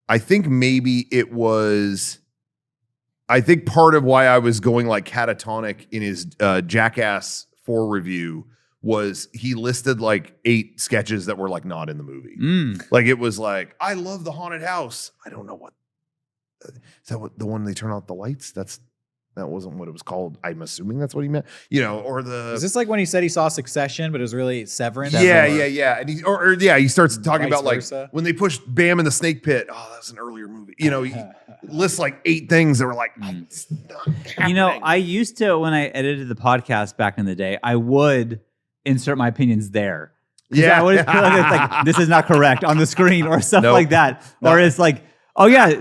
I think maybe it was I think part of why I was going like catatonic in his Jackass 4 review was he listed like 8 sketches that were like not in the movie. Like it was like, I love the haunted house. I don't know what. Is that what the one they turn out the lights? That wasn't what it was called. I'm assuming that's what he meant. Or the. Is this like when he said he saw Succession, but it was really Severance? Yeah. And he starts talking about versa. like when they pushed Bam in the snake pit. Oh, that was an earlier movie. He lists like 8 things that were like, it's not happening. I used to, when I edited the podcast back in the day, I would insert my opinions there. Yeah. I would put like, this is not correct on the screen or stuff Nope. like that. Or it's like, oh yeah,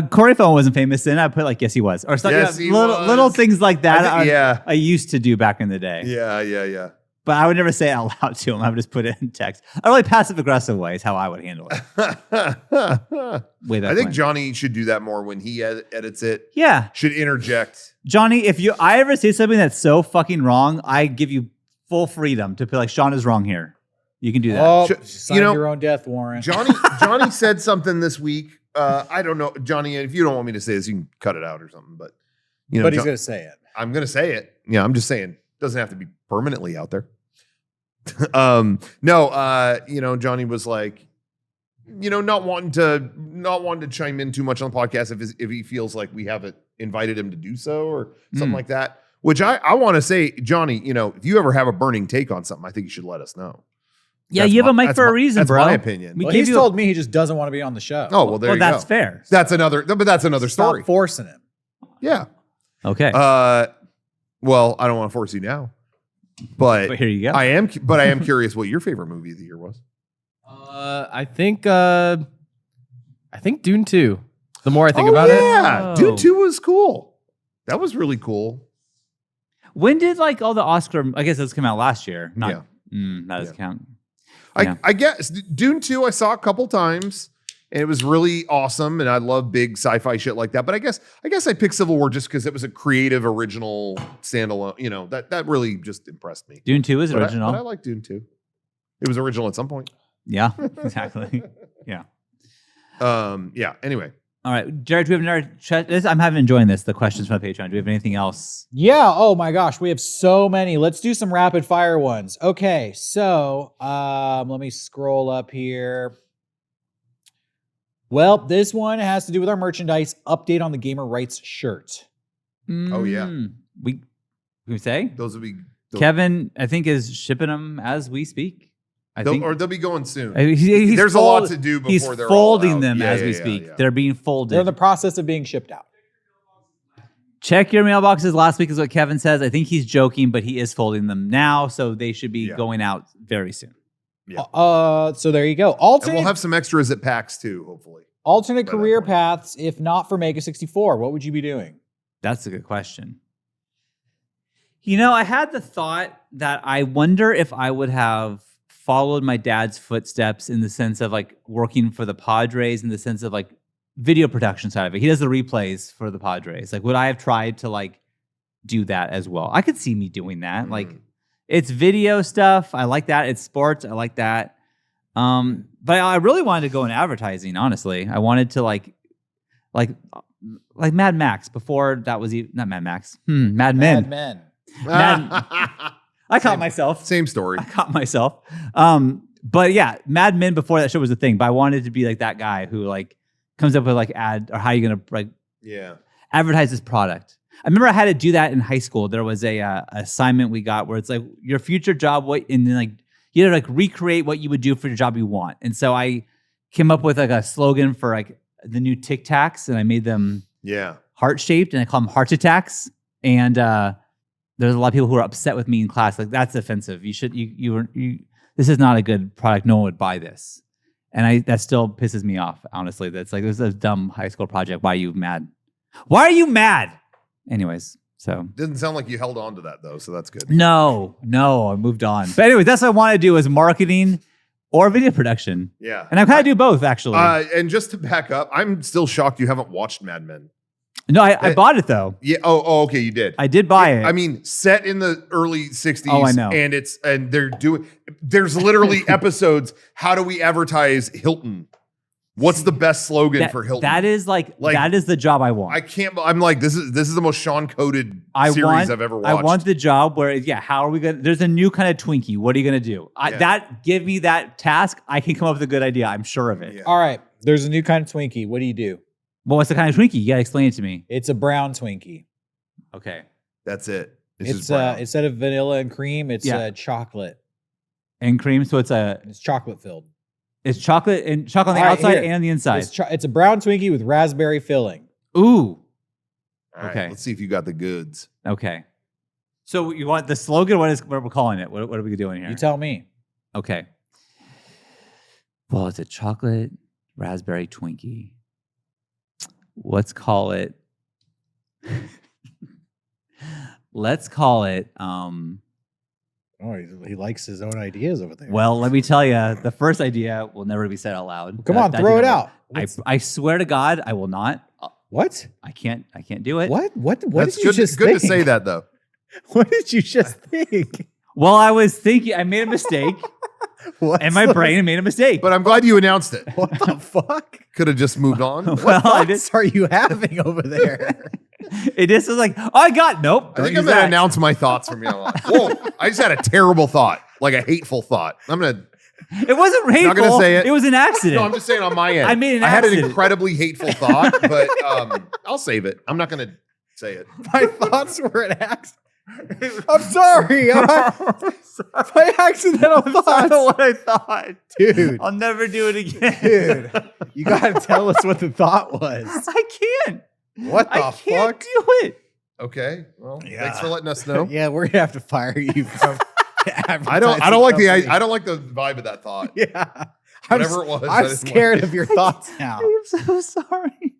Corey Feldman wasn't famous, and I put like, yes, he was. Or stuff, Yes, he little was. things like that. I I used to do back in the day. Yeah. But I would never say it out loud to him. I would just put it in text. A really passive aggressive way is how I would handle it. Way back I think when. Johnny should do that more when he edits it. Yeah. Should interject. Johnny, if I ever say something that's so fucking wrong, I give you full freedom to be like, Sean is wrong here. You can do that. Oh, Sh- sign your own death warrant. Johnny said something this week. I don't know, Johnny, if you don't want me to say this, you can cut it out or something. But but he's going to say it. I'm going to say it. Yeah, I'm just saying. Doesn't have to be permanently out there. Johnny was like, not wanting to chime in too much on the podcast if he feels like we haven't invited him to do so or something like that. Which I want to say, Johnny, if you ever have a burning take on something, I think you should let us know. Yeah, you have a mic for a reason, that's bro. my opinion. Well, he's told me he just doesn't want to be on the show. Oh, well, there you go. That's fair. That's another story. Stop forcing him. Yeah. Okay. Well, I don't want to force you now, but here you go. I am curious what your favorite movie of the year was. I think Dune 2. The more I think about it. Yeah, Dune 2 was cool. That was really cool. When did like all the Oscar? I guess those came out last year. Yeah. That doesn't count. I guess Dune 2 I saw a couple times and it was really awesome and I love big sci-fi shit like that. But I guess I picked Civil War just because it was a creative, original standalone. That really just impressed me. Dune 2 is original. But I like Dune 2. It was original at some point. Yeah, exactly. Yeah. Yeah. Anyway. All right, Jared, do we have another chat? I'm enjoying this. The questions from the Patreon. Do we have anything else? Yeah. Oh my gosh, we have so many. Let's do some rapid fire ones. Okay, so let me scroll up here. Well, this one has to do with our merchandise update on the Gamer Rights shirt. Oh yeah. We say Those would be Kevin, I think, is shipping them as we speak. They'll be going soon. There's a lot to do before he's they're folding all out. them Yeah, as yeah, we yeah, speak. yeah. They're being folded. They're in the process of being shipped out. Check your mailboxes last week is what Kevin says. I think he's joking, but he is folding them now, so they should be going out very soon. Yeah. So there you go. And we'll have some extras at PAX too, hopefully. Alternate by that career point. paths, if not for Mega64, what would you be doing? That's a good question. I had the thought that I wonder if I would have followed my dad's footsteps in the sense of like working for the Padres, in the sense of like video production side of it. He does the replays for the Padres. Like, would I have tried to like do that as well? I could see me doing that. Like, it's video stuff. I like that. It's sports. I like that. But I really wanted to go in advertising, honestly. I wanted to like Mad Max before that was not Mad Max. Mad Men. Mad Men. I caught myself. Same story. I caught myself. But yeah, Mad Men before that show was a thing. But I wanted to be like that guy who like comes up with like ad or how you gonna like advertise this product. I remember I had to do that in high school. There was a assignment we got where it's like your future job, and then like you had to like recreate what you would do for the job you want. And so I came up with like a slogan for like the new Tic Tacs, and I made them heart shaped, and I call them Heart Attacks. And there's a lot of people who are upset with me in class. Like, that's offensive. This is not a good product. No one would buy this. And that still pisses me off, honestly. That's like, this is a dumb high school project. Why are you mad? Why are you mad? Anyways, so. Doesn't sound like you held on to that though, so that's good. No, I moved on. But anyways, that's what I want to do is marketing or video production. Yeah. And I kind of do both, actually. And just to back up, I'm still shocked you haven't watched Mad Men. No, I bought it though. Yeah. Oh, okay. You did. I did buy it. I mean, set in the early 60s. Oh, I know. And there's literally episodes. How do we advertise Hilton? What's the best slogan for Hilton? That is that is the job I want. I can't. I'm like, this is the most Sean coded series I've ever watched. I want the job where, how are we gonna? There's a new kind of Twinkie. What are you gonna do? Give me that task. I can come up with a good idea. I'm sure of it. Yeah. All right. There's a new kind of Twinkie. What do you do? Well, what's the kind of Twinkie? You gotta explain it to me. It's a brown Twinkie. Okay. That's it. It's instead of vanilla and cream, it's chocolate and cream. So it's chocolate filled. It's chocolate on the outside and the inside. It's a brown Twinkie with raspberry filling. Ooh. All Okay. Right, let's see if you got the goods. Okay. So you want the slogan? What we're calling it? What are we doing here? You tell me. Okay. Well, it's a chocolate raspberry Twinkie. Let's call it. Let's call it. Oh, he likes his own ideas over there. Well, let me tell you, the first idea will never be said out loud. Come on, throw it out. I swear to God, I will not. What? I can't do it. What? That's did you just good think? to say that though. What did you just think? Well, I was thinking, I made a mistake, and my brain made a mistake. But I'm glad you announced it. What the fuck? Could have just moved on. Well, I What just, thoughts are you having over there? it just was like, oh, I got nope. I think I'm gonna announce my thoughts from now on. Whoa! I just had a terrible thought, like a hateful thought. I'm gonna. It wasn't hateful. Not gonna say it. It was an accident. No, I'm just saying on my end. I made an I had an accident. incredibly hateful thought, but I'll save it. I'm not gonna say it. My thoughts were an accident. I'm sorry. My accidental That's not thoughts. what I thought. Dude, I'll never do it again. dude, you gotta tell us what the thought was. I can't. What the I can't fuck? do it. Okay. Well, Yeah. thanks for letting us know. Yeah, we're gonna have to fire you from. I don't like the vibe of that thought. Yeah, Whatever it was, I I'm didn't scared like of your thoughts now. I'm so sorry.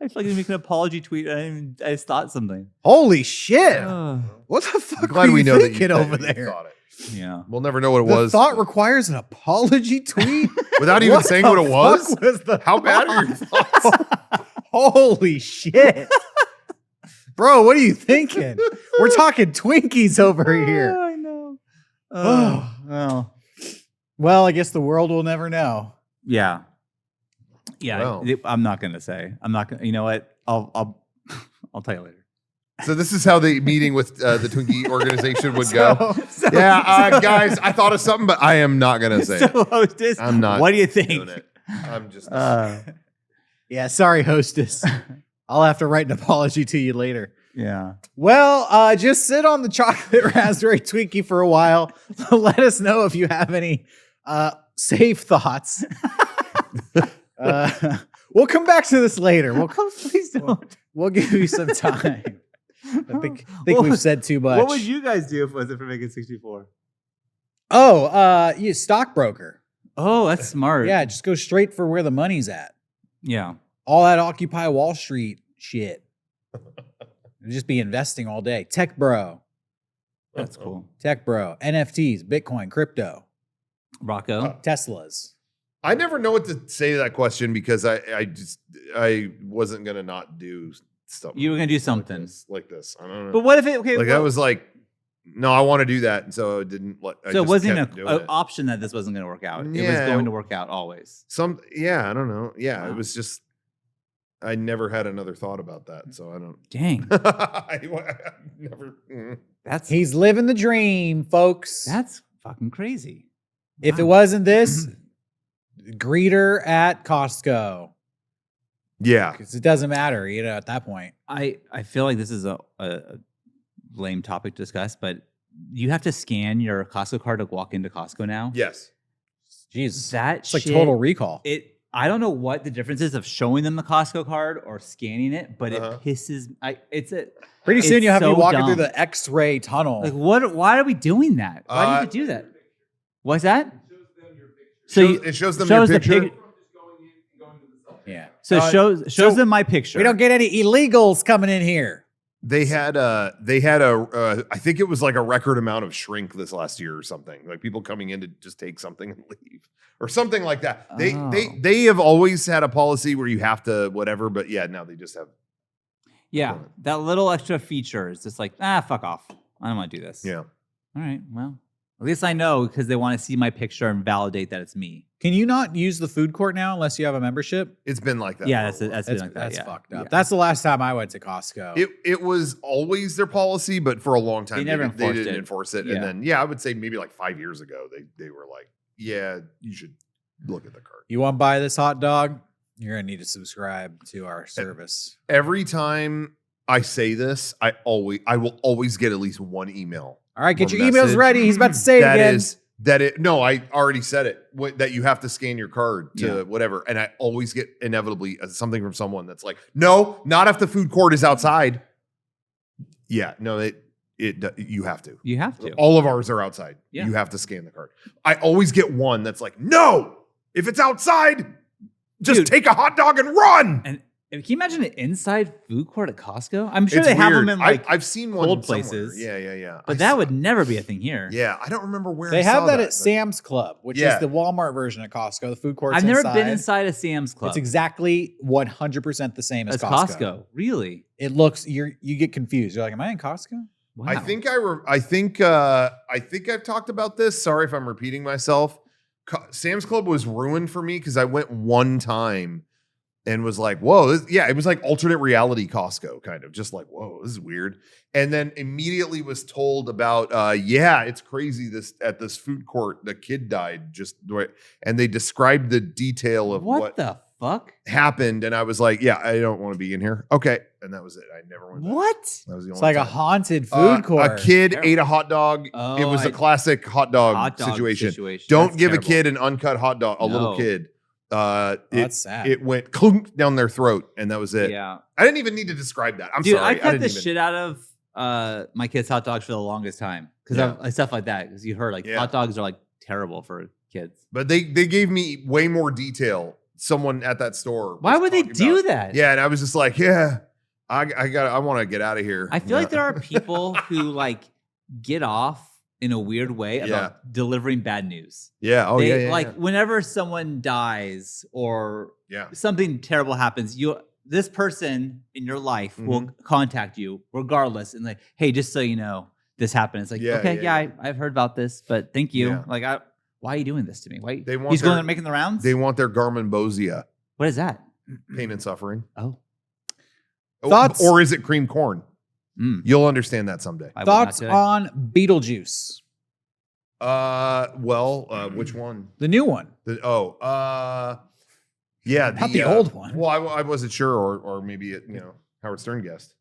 I feel like I make an apology tweet. I just thought something. Holy shit! Uh, What the fuck I'm glad were we you know that you thinking over that you there? thought it. yeah. We'll never know what it The was thought requires an apology tweet without even saying what it was. the How bad are your thoughts? Holy shit. Bro, what are you thinking? We're talking Twinkies over here. I know. Oh. Well. Well, I guess the world will never know. Yeah. Yeah. Well. I'm not gonna say. I'm not gonna. You know what? I'll tell you later. So this is how the meeting with the Twinkie organization would go. So- Guys, I thought of something, but I am not gonna say it. So, hostess, I'm not What do you doing think? it. I'm just. yeah, sorry, hostess. I'll have to write an apology to you later. Yeah. Well, just sit on the chocolate raspberry Twinkie for a while. Let us know if you have any safe thoughts. We'll come back to this later. Please don't. We'll give you some time. I think What we've was- said too much. What would you guys do if it wasn't for Mega64? Oh, you stockbroker. Oh, that's smart. Yeah, just go straight for where the money's at. Yeah. All that Occupy Wall Street shit. Just be investing all day. Tech bro. That's cool. Tech bro. NFTs, Bitcoin, crypto, Rocco. Teslas. I never know what to say to that question because I wasn't gonna not do stuff. You were gonna do something. like this. I don't know. But what if it? Okay. like I was like, no, I want to do that, and so I didn't. I So it just wasn't kept an doing it. option that this wasn't going to work out. It was Yeah. going to work out always. I don't know. Yeah, Wow. it was just. I never had another thought about that, so I don't. Dang. I never. That's He's living the dream, folks. that's fucking crazy. If it Wow. wasn't this, greeter at Costco. Yeah, Because it doesn't matter, at that point. I feel like this is a lame topic to discuss, but you have to scan your Costco card to walk into Costco now. yes. Jesus. That It's like shit, total recall. I don't know what the difference is of showing them the Costco card or scanning it, but Uh-huh. it pisses. Pretty soon it's you have so me walking dumb. through the X-ray tunnel. Like what? Why are we doing that? Why do you have to do that? What's that? So It shows them your the picture. pic- yeah. So shows them my picture. We don't get any illegals coming in here. They had a I think it was like a record amount of shrink this last year or something. Like people coming in to just take something and leave or something like that. Oh. They have always had a policy where you have to whatever, but yeah, now they just have. Yeah, that little extra feature is just like fuck off. I don't want to do this. Yeah. All right. Well, At least I know because they want to see my picture and validate that it's me. Can you not use the food court now unless you have a membership? It's been like that. Yeah, for a while. that's been like that. That's Yeah. fucked up. Yeah. That's the last time I went to Costco. It was always their policy, but for a long time They never they enforced didn't it. enforce it. Yeah. And then I would say maybe like 5 years ago they were like, yeah, you should look at the cart. You want to buy this hot dog? You're gonna need to subscribe to our service. Every time I say this, I will always get at least one email. All right, get or your emails message ready. He's about to say it again. No, I already said it. That you have to scan your card to whatever. And I always get inevitably something from someone that's like, no, not if the food court is outside. Yeah, no, you have to. You have to. All of ours are outside. Yeah. You have to scan the card. I always get one that's like, no, if it's outside, just take a hot dog and run. And can you imagine an inside food court at Costco? I'm sure It's they have weird. them in like I've seen one cold somewhere. places. Yeah. But that would never be a thing here. Yeah, I don't remember where They I have saw that at but- Sam's Club, which Yeah. is the Walmart version of Costco. The food court's I've never inside. been inside a Sam's Club. It's exactly 100% the same as That's Costco. Costco. Really? It looks you get confused. You're like, am I in Costco? Wow. I think I've talked about this. Sorry if I'm repeating myself. Sam's Club was ruined for me because I went one time and was like, whoa, it was like alternate reality Costco, kind of just like, whoa, this is weird. And then immediately was told about, it's crazy. At this food court, the kid died and they described the detail of what the fuck happened. And I was like, yeah, I don't want to be in here. Okay. And that was it. I never went back. What? That was the It's only like a time. haunted food court. A kid Terrible. ate a hot dog. It Oh, was a classic hot dog, situation. Don't That's give terrible. a kid an uncut hot dog, a little No. kid. That's sad. It went clunk down their throat, and that was it. Yeah. I didn't even need to describe that. I'm Dude, sorry. I cut didn't the even, shit out of my kids' hot dogs for the longest time because stuff like that. Because you heard like Yeah. hot dogs are like terrible for kids. But they gave me way more detail. Someone at that store. Why was would they talking do about- that? Yeah, and I was just like, I want to get out of here. I feel like there are people who like get off in a weird way about delivering bad news. Yeah. Oh They, yeah. like whenever someone dies or Yeah. something terrible happens, this person in your life will contact you regardless and like, hey, just so you know, this happened. It's like, I've heard about this, but thank you. Yeah. Like, why are you doing this to me? Why They want he's their- going and making the rounds? They want their Garmin Bosia, What is that? pain and suffering. Oh, Thoughts? Or is it cream corn? Mm. You'll understand that someday. I will not Thoughts today. on Beetlejuice, Which one? the new one? Yeah, Not the old one. Well, I wasn't sure, or maybe Howard Stern guessed.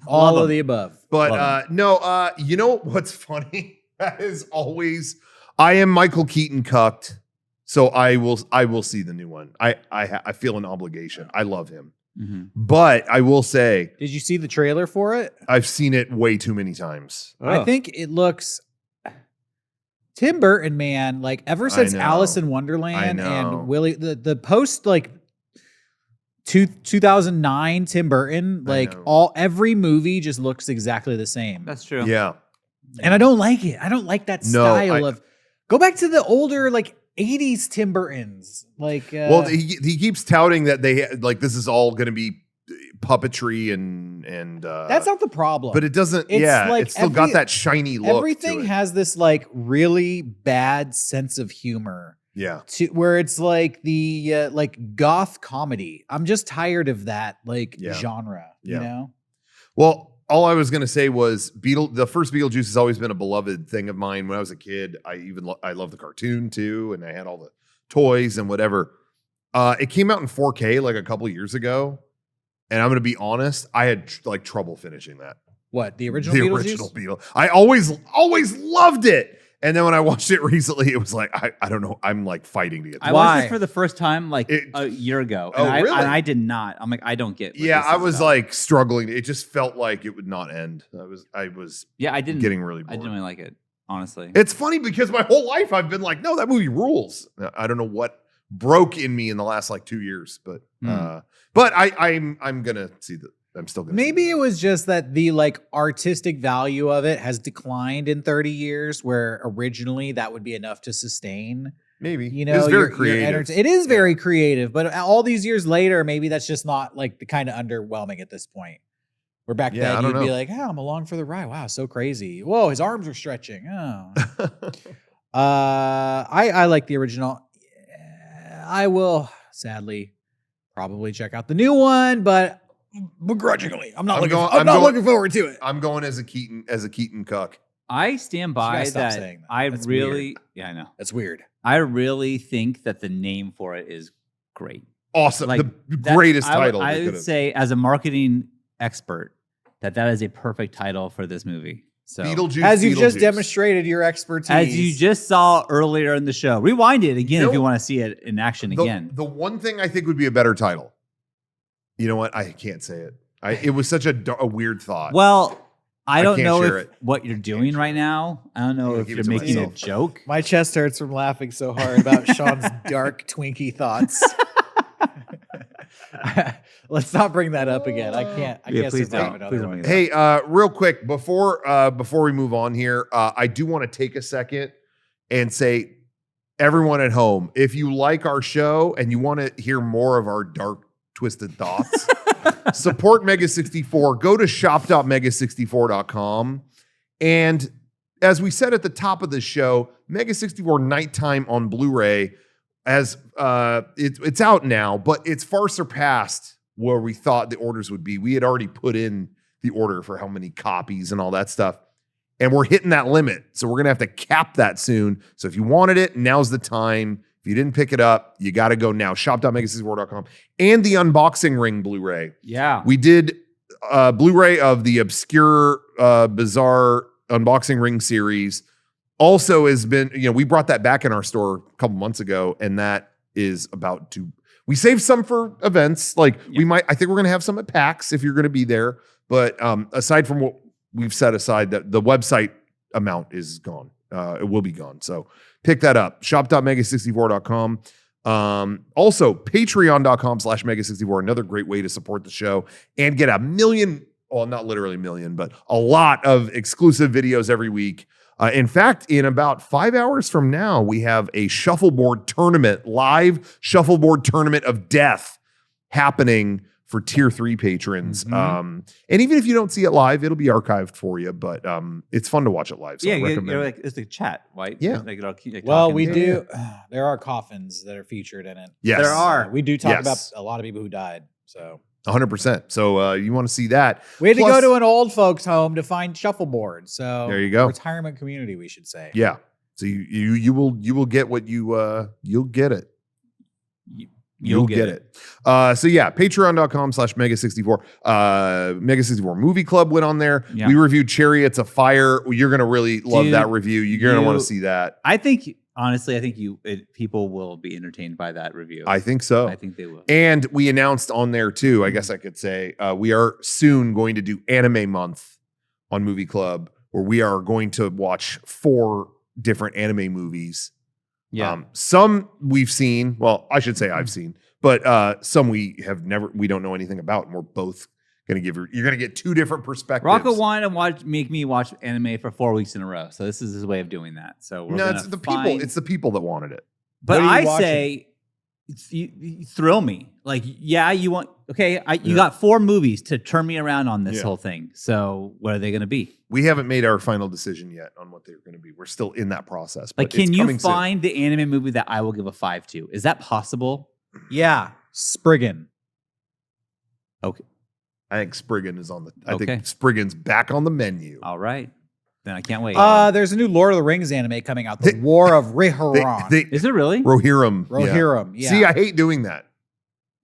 All of the above. But no, you know what's funny? That is always, I am Michael Keaton cucked, so I will see the new one. I feel an obligation. I love him, Mhm. but I will say Did you see the trailer for it? I've seen it way too many times. I think it looks Tim Burton, man. Like ever since know. Alice in Wonderland I know. and Willie, the post like 2009 Tim Burton, I like know. every movie just looks exactly the same. That's true. Yeah, And I don't like it. I don't like that No, style of go back to the older like 80s Tim Burtons. Like well, he keeps touting that this is all going to be puppetry and that's not the problem. but it doesn't. It's like it's still got that shiny look. everything to it. has this like really bad sense of humor. Yeah. Where it's like the like goth comedy. I'm just tired of that like genre, Yeah. you know? Well, all I was going to say was the first Beetlejuice has always been a beloved thing of mine. When I was a kid, I loved the cartoon too, and I had all the toys and whatever. It came out in 4K like a couple years ago, and I'm going to be honest, I had trouble finishing that. What, the original The Beetlejuice? original Beetle. I always loved it. And then when I watched it recently, it was like, I don't know. I'm like fighting to get I through. watched Why? this for the first time like a year ago. And Oh, really? I did not. I'm like, I don't get what Yeah, this I is was about. like struggling. It just felt like it would not end. I was yeah, I didn't getting really I bored. didn't really like it, honestly. It's funny because my whole life I've been like, no, that movie rules. I don't know what broke in me in the last like 2 years, but I'm gonna see that. I'm still gonna. Maybe it was just that the like artistic value of it has declined in 30 years, where originally that would be enough to sustain. maybe You know, it's very your creative. it is very creative, but all these years later, maybe that's just not like the kind of underwhelming at this point. Where back Yeah, I then don't you'd be know. like, oh, I'm along for the ride. Wow, so crazy. Whoa, his arms are stretching. Oh. I like the original. I will sadly probably check out the new one, but begrudgingly. I'm not looking forward to it. I'm going as a Keaton cuck. I stand by gotta stop that. saying that. I That's really, yeah, I know. That's weird. I really think that the name for it is great. Awesome. Like, the that- greatest I would- title. I they would could've. say, as a marketing expert, that is a perfect title for this movie. So, Beetlejuice. As you've just Beetlejuice. demonstrated your expertise. as you just saw earlier in the show, rewind it again You if you know, want to see it in action again. The one thing I think would be a better title. You know what? I can't say it. It was such a weird thought. Well, I don't can't know share if it. what you're doing right now. I don't know I'm gonna if keep you're it to making a myself. joke. My chest hurts from laughing so hard about Sean's dark Twinkie thoughts. Let's not bring that up again. I can't please survive don't. another Please don't one. bring Hey, real quick before we move on here, I do want to take a second and say, everyone at home, if you like our show and you want to hear more of our dark, twisted thoughts, support Mega64. Go to shop.mega64.com. And as we said at the top of the show, Mega64 Nighttime on Blu-ray, as it's out now, but it's far surpassed where we thought the orders would be. We had already put in the order for how many copies and all that stuff. And we're hitting that limit. So we're going to have to cap that soon. So if you wanted it, now's the time. If you didn't pick it up, you got to go now. Shop.mega64.com. And the Unboxing Ring Blu-ray. Yeah. We did Blu-ray of the obscure, bizarre Unboxing Ring series. Also has been, we brought that back in our store a couple months ago, and that is about to, we saved some for events. Like I think we're going to have some at PAX if you're going to be there. But aside from what we've set aside, that the website amount is gone. It will be gone. So pick that up. Shop.mega64.com. Also, patreon.com/mega64. Another great way to support the show and get a million, well, not literally a million, but a lot of exclusive videos every week. In fact, in about 5 hours from now, we have a shuffleboard tournament, live shuffleboard tournament of death happening for tier 3 patrons. And even if you don't see it live, it'll be archived for you, but it's fun to watch it live. So I recommend you're it. like, it's like chat, right? Yeah. Like, it'll keep, like, Well, talking. we do. There are coffins that are featured in it. Yes. There are. We do talk Yes. about a lot of people who died. So 100%. So you want to see that. we had to Plus- go to an old folks home to find shuffleboard. So There you go. Retirement community, we should say. Yeah. So you will get what you'll get it. You'll get it. So yeah, patreon.com/mega64. Mega64 Movie Club went on there. Yeah. We reviewed Chariots of Fire. You're going to really love Dude, that review. You're going to want to see that. I think, honestly, people will be entertained by that review. I think so. I think they will. And we announced on there too, I guess I could say, we are soon going to do Anime Month on Movie Club, where we are going to watch 4 different anime movies. Yeah. Some we've seen, well, I should say I've seen, but some we don't know anything about. And we're both going to you're going to get 2 different perspectives. Rocco wanted to make me watch anime for 4 weeks in a row. So this is his way of doing that. So we're No, gonna it's the find- people. It's the people that wanted it. But What are you I say, you thrill me. Like, yeah, you want, okay, you got 4 movies to turn me around on this Yeah. whole thing. So what are they going to be? We haven't made our final decision yet on what they're going to be. We're still in that process. Like, But can it's you coming soon. find the anime movie that I will give a 5 to? Is that possible? Yeah. Spriggan. Okay. I think Spriggan is on the. I Okay. think Spriggan's back on the menu. All right. Then I can't wait. There's a new Lord of the Rings anime coming out, The War of Rohirrim. Is it really? Rohirrim. Rohirrim, yeah. See, I hate doing that.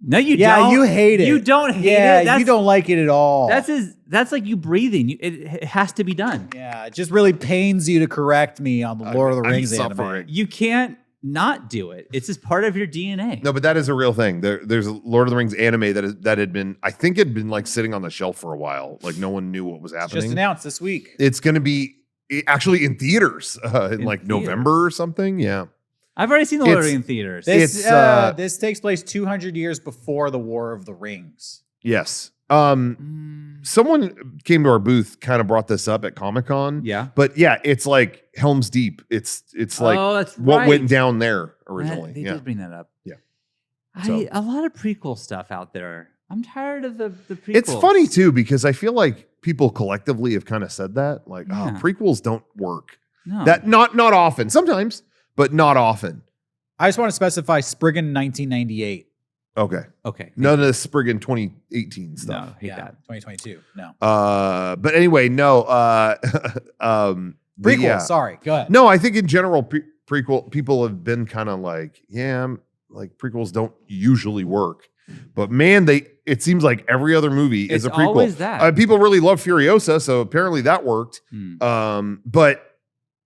No, you Yeah, don't. you hate it. You don't hate yeah, it. That's, you don't like it at all. That's like you breathing. It has to be done. Yeah, it just really pains you to correct me on the Lord of the I'm Rings anime. suffering. You can't not do it. It's just part of your DNA. No, but that is a real thing. There's a Lord of the Rings anime that had been, I think, had been like sitting on the shelf for a while. Like no one knew what was It's happening. just announced this week. It's going to be actually in theaters in like theaters. November or something. Yeah. I've already seen the Lord of the It's- Rings in theaters. This takes place 200 years before the War of the Rings. Yes. Someone came to our booth, kind of brought this up at Comic-Con. Yeah. But yeah, it's like Helm's Deep. It's like Oh, that's what right. went down there originally. They Yeah. did bring that up. Yeah. So- A lot of prequel stuff out there. I'm tired of the prequels. It's funny too because I feel like people collectively have kind of said that, like, Yeah. oh, prequels don't work. No. That not often, sometimes, but not often. I just want to specify Spriggan 1998. Okay, okay. none of this Spriggan 2018 stuff. No, hate that. 2022. No. But anyway, no. Prequel. yeah. Sorry. Go ahead. No, I think in general, prequel people have been kind of like, yeah, like prequels don't usually work. But man, it seems like every other movie is It's a prequel. always that. People really love Furiosa, so apparently that worked. But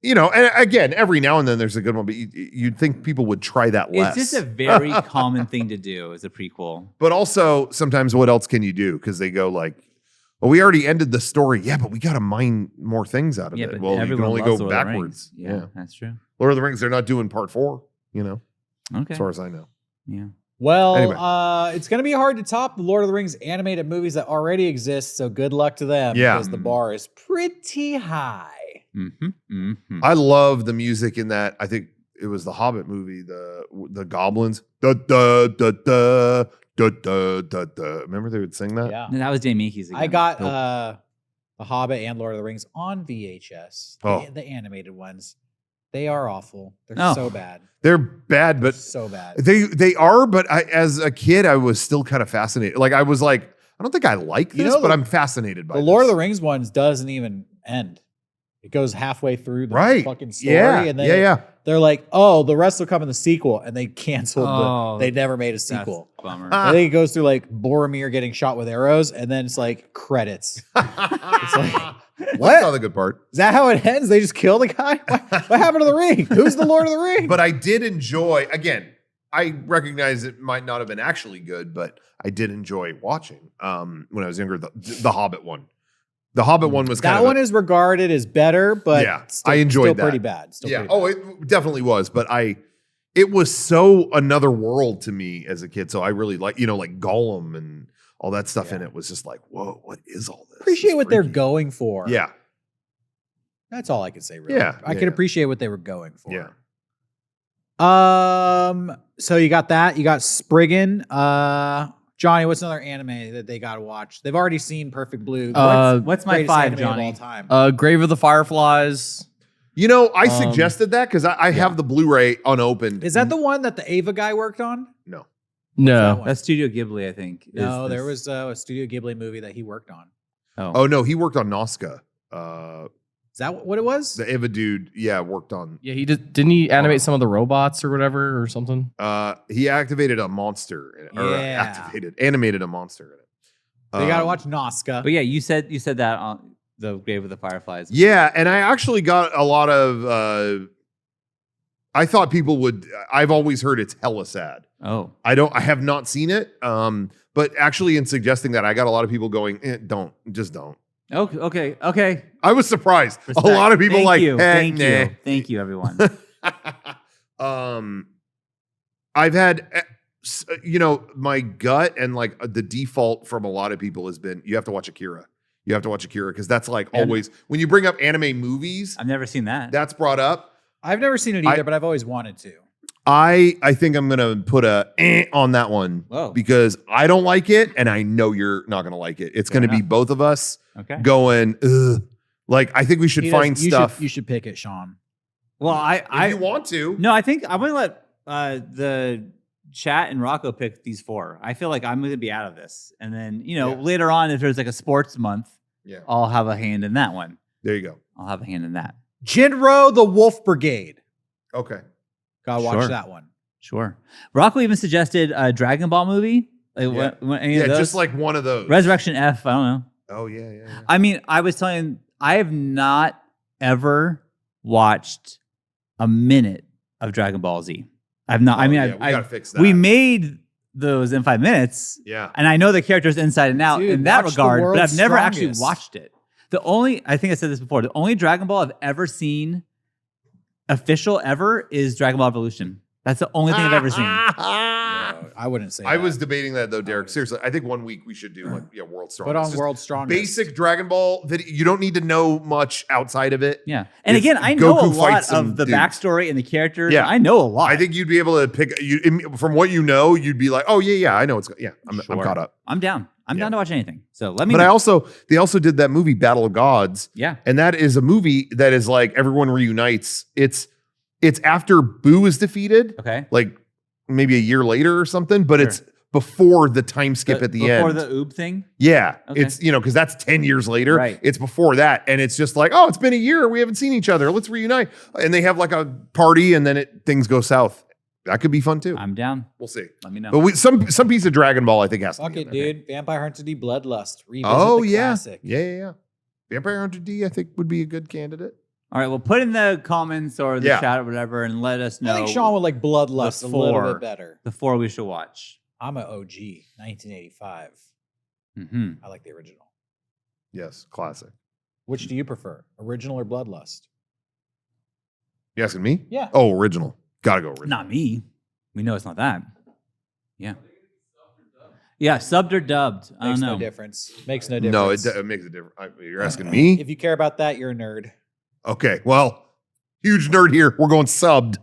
and again, every now and then there's a good one, but you'd think people would try that less. It's just a very common thing to do as a prequel. But also, sometimes what else can you do? Because they go like, well, we already ended the story. Yeah, but we got to mine more things out of Yeah, it. but Well, you can everyone only loves go Lord of the backwards. Rings. Yeah, that's true. Lord of the Rings, they're not doing part 4, Okay. as far as I know. Yeah. Well, Anyway. it's going to be hard to top the Lord of the Rings animated movies that already exist. So good luck to them. Yeah. Because the bar is pretty high. Mm-hmm. Mm-hmm. I love the music in that. I think it was the Hobbit movie, the goblins. Da, da, da, da, da, da, da, da. Remember they would sing that? Yeah. And that was Jay Meekie's again. I got Nope. The Hobbit and Lord of the Rings on VHS. Oh. The animated ones. They are awful. They're Oh. so bad. They're bad, but So bad. they are. But as a kid, I was still kind of fascinated. Like I was like, I don't think I like this, but I'm fascinated by The this. Lord of the Rings ones doesn't even end. It goes halfway through the Right. fucking story. Yeah. And then yeah. they're like, oh, the rest will come in the sequel. And they canceled Oh, they never made a That's sequel. a bummer. Ah. I think it goes through like Boromir getting shot with arrows, and then it's like credits. What? That's the good part. Is that how it ends? They just kill the guy? What happened to the ring? Who's the Lord of the Ring? But I did enjoy. Again, I recognize it might not have been actually good, but I did enjoy watching when I was younger. The Hobbit one. The Hobbit one was kind that of one is regarded as better, but Yeah, still, I enjoyed still that. pretty bad. Still yeah. pretty bad. Oh, it definitely was. But it was so another world to me as a kid. So I really like like Gollum and all that stuff in it was just like, whoa, what is all this? Appreciate It's what they're freaky. going for. Yeah. That's all I can say, really. Yeah, I yeah, can yeah. appreciate what they were going for. Yeah. So you got that. You got Spriggan. Johnny, what's another anime that they gotta watch? They've already seen Perfect Blue. What's my greatest 5, anime of Johnny? all time? Grave of the Fireflies. I suggested that because I have the Blu-ray unopened. Is that the one that the Ava guy worked on? No. No. one? That's Studio Ghibli, I think. No, is there this- was a Studio Ghibli movie that he worked on. Oh no, he worked on Nazca. Is that what it was? The Eva dude, worked on. Yeah, didn't he animate some of the robots or whatever or something? He activated a monster in it, or animated a monster in it. So you gotta watch Nazca. But yeah, you said that on the Grave of the Fireflies. Yeah, and I actually got a lot of. I thought people would. I've always heard it's hella sad. Oh. I have not seen it. But actually, in suggesting that, I got a lot of people going, don't. Okay. I was surprised. Respect. A lot of people Thank you. nah. Thank you, everyone. I've had, my gut and like the default from a lot of people has been, you have to watch Akira. You have to watch Akira because that's like always, when you bring up anime movies, I've never seen that. that's brought up. I've never seen it either, but I've always wanted to. I think I'm going to put a on that one Whoa. because I don't like it and I know you're not going to like it. It's Fair going to be enough. both of us Okay. going, ugh. Like, I think we should find stuff. You should pick it, Sean. Well, If you want to. No, I think I'm gonna let the chat and Rocco pick these 4. I feel like I'm gonna be out of this, and then later on, if there's like a sports month, Yeah. I'll have a hand in that one. There you go. I'll have a hand in that. Jinro the Wolf Brigade. Okay. Gotta watch Sure. that one. Sure. Rocco even suggested a Dragon Ball movie. Like, any of those? Just like one of those. Resurrection F. I don't know. Oh, yeah. I mean, I was telling, I have not ever watched a minute of Dragon Ball Z. I've not. I mean, we gotta fix that. we made those in 5 minutes, Yeah. and I know the characters inside and out Dude, in that watch the regard, but World's I've never actually Strongest. watched it. I think I said this before, the only Dragon Ball I've ever seen official ever is Dragon Ball Evolution. That's the only thing I've ever seen. I wouldn't say I that. was debating that though, Derek. Seriously, I think one week we should do World's Strongest. Put on Just World's Strongest. basic Dragon Ball video. You don't need to know much outside of it. Yeah. And If again, I know a Goku lot fights some of the dudes. backstory and the characters. Yeah. I know a lot. I think you'd be able to pick from what you know. You'd be like, oh yeah, I know it's I'm Sure. caught up. I'm down. I'm Yeah. down to watch anything. So let me But know. they also did that movie Battle of Gods. Yeah. And that is a movie that is like everyone reunites. It's after Boo is defeated, Okay. like maybe a year later or something, but Sure. it's before the time skip at the end. Before the oob thing? Yeah. Okay. It's, because that's 10 years later. Right. It's before that. And it's just like, oh, it's been a year. We haven't seen each other. Let's reunite. And they have like a party and then things go south. That could be fun too. I'm down. We'll see. Let me know. But some piece of Dragon Ball, I think, has to Fuck be it, in there. dude. Vampire Hunter D Bloodlust. Revisit Oh, the yeah. classic. Yeah. Vampire Hunter D, I think, would be a good candidate. All right. Well, put in the comments or the Yeah. chat or whatever and let us know I think Sean would like Bloodlust a little Before. bit better. the 4 we should watch. I'm an OG, 1985. Mm-hmm. I like the original. Yes, classic. Which do you prefer, original or Bloodlust? You asking me? Yeah. Oh, original. Gotta go original. Not me. We know it's not that. Yeah. Yeah, subbed or dubbed. I Makes don't no know. difference. Makes no No, difference. it makes a difference. You're asking me? If you care about that, you're a nerd. Okay, well, huge nerd here. We're going subbed.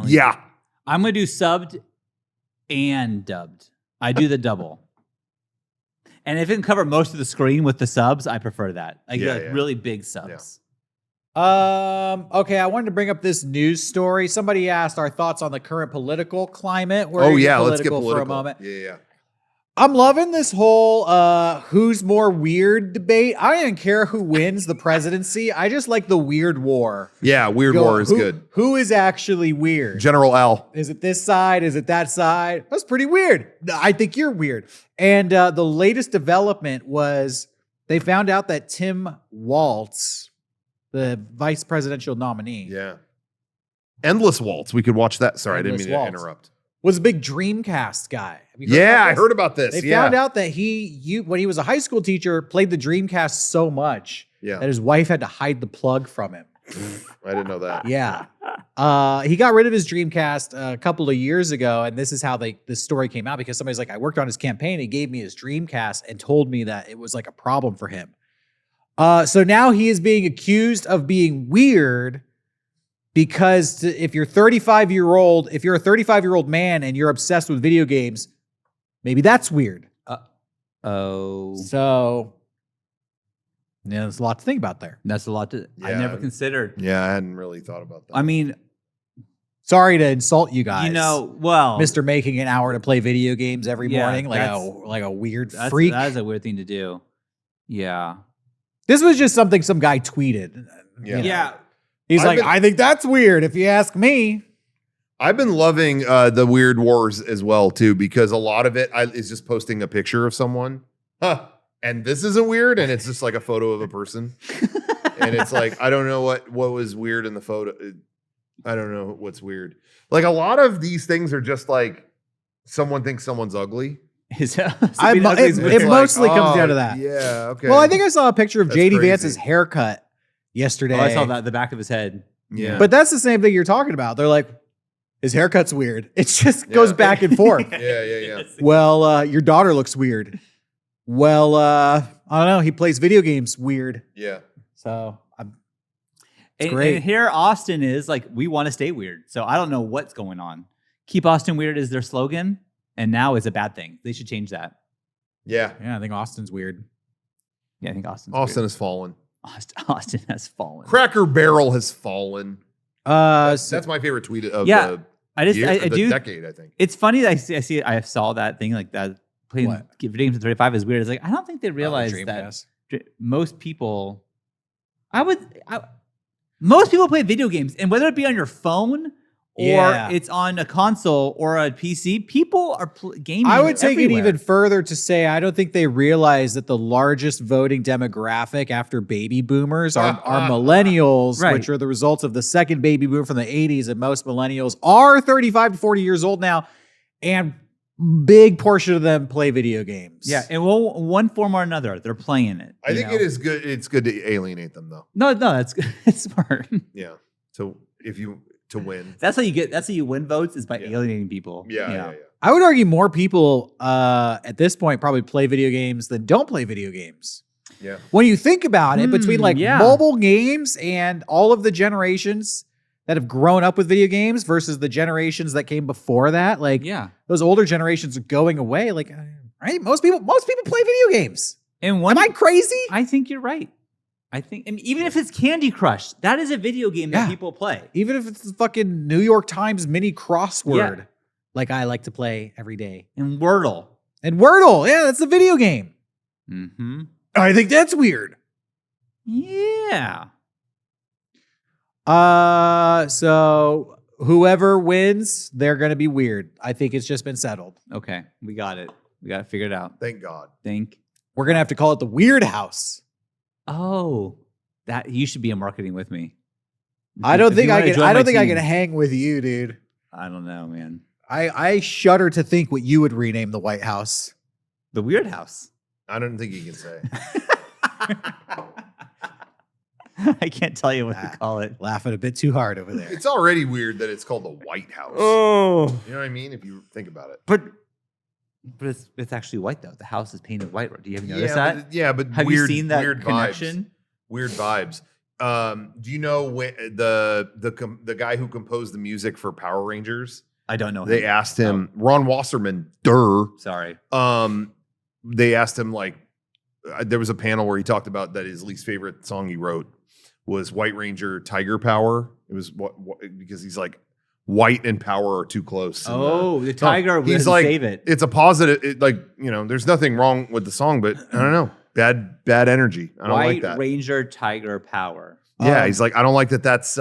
Yeah. I'm going to do subbed and dubbed. I do the double. And if it can cover most of the screen with the subs, I prefer that. I get Yeah. really big subs. Okay, I wanted to bring up this news story. Somebody asked our thoughts on the current political climate. We're Oh, gonna yeah. Let's get for a political. moment. Yeah. I'm loving this whole who's more weird debate. I don't even care who wins the presidency. I just like the weird war. Yeah, Weird Go, War is who- good. Who is actually weird? General L. Is it this side? Is it that side? That's pretty weird. I think you're weird. And the latest development was they found out that Tim Waltz, the vice presidential nominee, Yeah. Endless Waltz. We could watch that. Sorry, I didn't Endless mean to Waltz. interrupt. was a big Dreamcast guy. Have you heard Yeah, about I this? heard about this. They yeah. found out that when he was a high school teacher, played the Dreamcast so much Yeah. that his wife had to hide the plug from him. I didn't know that. Yeah. He got rid of his Dreamcast a couple of years ago, and this is how this story came out, because somebody's like, I worked on his campaign. He gave me his Dreamcast and told me that it was like a problem for him. So now he is being accused of being weird because if you're a 35-year-old man and you're obsessed with video games, maybe that's weird. Oh. So yeah, there's a lot to think about there. That's a lot to I Yeah. never considered. Yeah, I hadn't really thought about that. I mean, Sorry to insult you guys. well, Mr. making an hour to play video games every Yeah, morning, like that's- a weird that's, freak. that is a weird thing to do. Yeah. This was just something some guy tweeted. Yeah. You know. Yeah. He's I've like, been- I think that's weird if you ask me. I've been loving the Weird Wars as well, too, because a lot of it is just posting a picture of someone. Huh. And this isn't weird. And it's just like a photo of a person. And it's like, I don't know what was weird in the photo. I don't know what's weird. Like a lot of these things are just like someone thinks someone's ugly. It It mostly comes down to that. Yeah. Okay. Well, I think I saw a picture of That's JD crazy. Vance's haircut yesterday. Oh, I saw that the back of his head. Yeah. But that's the same thing you're talking about. They're like, his haircut's weird. It just goes Yeah. back and forth. Yeah. Well, your daughter looks weird. Well, I don't know. He plays video games weird. Yeah. So And, great. and here Austin is like, we want to stay weird. So I don't know what's going on. Keep Austin weird is their slogan, and now is a bad thing. They should change that. Yeah. yeah, I think Austin's weird. Yeah, I think Austin's Austin weird. has fallen. Austin has fallen. Cracker Barrel has fallen. That's my favorite tweet of Yeah, I just I the do. decade, I think. It's funny that I saw that thing like that. Playing What? video games at 35 is weird. It's like I don't think they realize that Dreamcast. most people. Most people play video games, and whether it be on your phone or Yeah. it's on a console or a PC, people are gaming. I would take everywhere. it even further to say I don't think they realize that the largest voting demographic after baby boomers are millennials, Right. which are the results of the second baby boom from the 80s. And most millennials are 35 to 40 years old now. And big portion of them play video games. Yeah, and one form or another, they're playing it. I think it is good. It's good to alienate them, though. No, that's good. It's smart. Yeah. So if you to win. That's how you get. That's how you win votes is by alienating people. Yeah. I would argue more people at this point probably play video games than don't play video games. Yeah. When you think about it, between like yeah. mobile games and all of the generations that have grown up with video games versus the generations that came before that, like those older generations are going away. Like, right? Most people play video games. And Am I crazy? I think you're right. I think, and even if it's Candy Crush, that is a video game that people play. Even if it's the fucking New York Times mini crossword, like I like to play every day. And Wordle. Yeah, that's a video game. Mm-hmm. I think that's weird. Yeah. So whoever wins, they're gonna be weird. I think it's just been settled. Okay, we got it. We got it figured out. Thank God. We're gonna have to call it the Weird House. Oh, that you should be in marketing with me. I don't think I can hang with you, dude. I don't know, man. I shudder to think what you would rename the White House. The Weird House. I don't think you can say. I can't tell you what to call it. Laughing a bit too hard over there. It's already weird that it's called the White House. Oh, You know what I mean? If you think about it. but it's actually white though. The house is painted white. Do you have noticed that? But Have weird, you seen that weird connection? Vibes. Weird vibes. Do you know when the guy who composed the music for Power Rangers? I don't know. They him. asked him, Ron Wasserman, Sorry. they asked him like, there was a panel where he talked about that his least favorite song he wrote was White Ranger Tiger Power. It was because he's like, white and power are too close. Oh, the tiger. He's like, save it. It's a positive. There's nothing wrong with the song, but I don't know, bad energy. I don't like that. White Ranger Tiger Power. Yeah, he's like, I don't like that. That's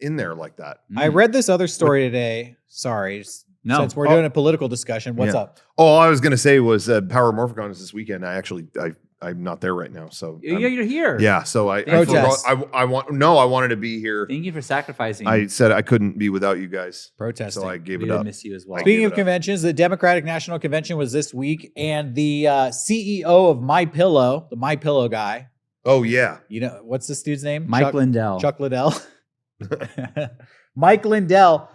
in there like that. I read this other story today. Sorry, since we're doing a political discussion. What's up? Oh, all I was gonna say was Power Morphicon is this weekend. I'm not there right now, so You're here. Yeah, so I wanted to be here. Thank you for sacrificing. I said I couldn't be without you guys. Protesting. So I gave we it up. miss you as well. Speaking of conventions, the Democratic National Convention was this week, and the CEO of MyPillow, the MyPillow guy. Oh yeah. You know what's this dude's name? Mike Lindell. Chuck Liddell. Mike Lindell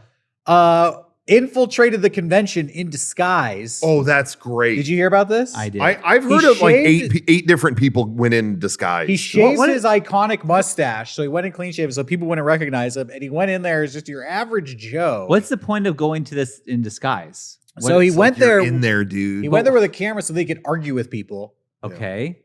infiltrated the convention in disguise. Oh, that's great. Did you hear about this? I did. I've heard of like eight different people went in disguise. He shaved his iconic mustache, so he went in clean shaven, so people wouldn't recognize him. And he went in there as just your average Joe. What's the point of going to this in disguise? So he went there in there, dude. He went there with a camera so they could argue with people. Okay.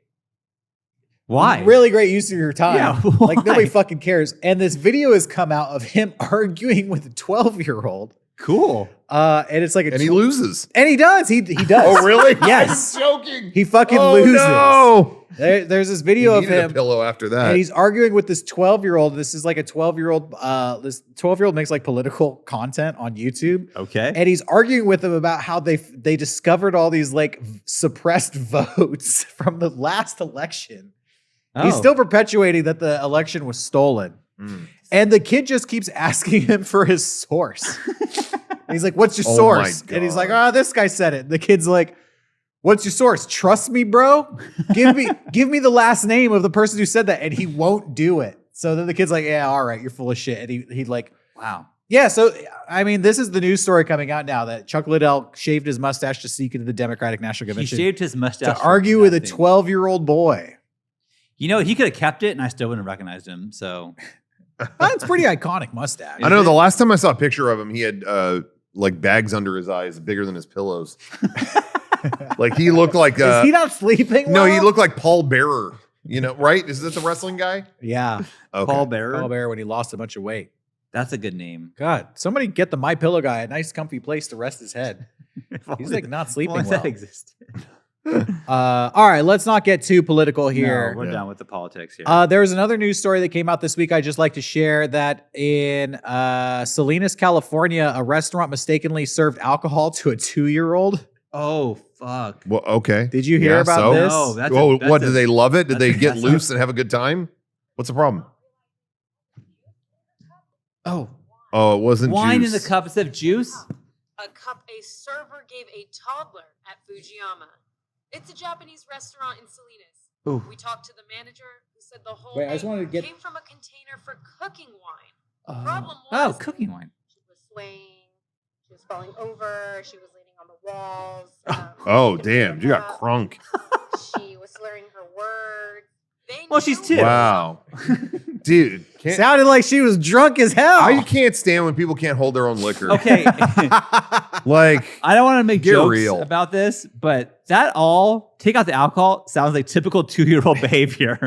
Why? Really great use of your time. Yeah, like why? nobody fucking cares. And this video has come out of him arguing with a 12-year-old. Cool. And it's like and he loses. And he does. He does. Oh, really? Yes. I'm joking. He fucking loses. No. There's this video of him. A pillow after that. And he's arguing with this 12-year-old. This is like a 12-year-old. This 12-year-old makes like political content on YouTube. Okay. And he's arguing with him about how they discovered all these like suppressed votes from the last election. Oh. He's still perpetuating that the election was stolen. And the kid just keeps asking him for his source. He's like, what's your source? And he's like, this guy said it. The kid's like, what's your source? Trust me, bro. Give me the last name of the person who said that. And he won't do it. So then the kid's like, yeah, all right, you're full of shit. And he'd like, wow. Yeah, so, I mean, this is the news story coming out now that Chuck Liddell shaved his mustache to sneak into the Democratic National Convention. He shaved his mustache to argue with a 12-year-old boy. You know, he could have kept it and I still wouldn't have recognized him. So that's pretty iconic mustache. I know the last time I saw a picture of him, he had like bags under his eyes bigger than his pillows. Like he looked like is he not sleeping? No, well? he looked like Paul Bearer. You know, right? Is that the wrestling guy? Yeah. Okay. Paul Bearer. Paul Bearer when he lost a bunch of weight. That's a good name. God, somebody get the MyPillow guy a nice comfy place to rest his head. He's like not sleeping well. That existed. All right, let's not get too political here. No, we're done with the politics here. There was another news story that came out this week. I'd just like to share that in Salinas, California, a restaurant mistakenly served alcohol to a 2-year-old. Oh, fuck. Well, okay. Did you hear about this? No, that's what, did they love it? Did they get loose and have a good time? What's the problem? Oh, it wasn't wine juice. in the cup instead of juice? A cup a server gave a toddler at Fujiyama. It's a Japanese restaurant in Salinas. Ooh. We talked to the manager who said the whole Wait, I just wanted to get- came from a container for cooking wine. Problem was, cooking wine. she was swaying, she was falling over, she was leaning on the walls. Oh, she couldn't damn. get You got up, crunk. She was slurring her words. They Well, she's knew two. Wow. Dude. Sounded like she was drunk as hell. I can't stand when people can't hold their own liquor. Okay. Like, I don't want to make Get jokes real. about this, but take out the alcohol, sounds like typical 2-year-old behavior.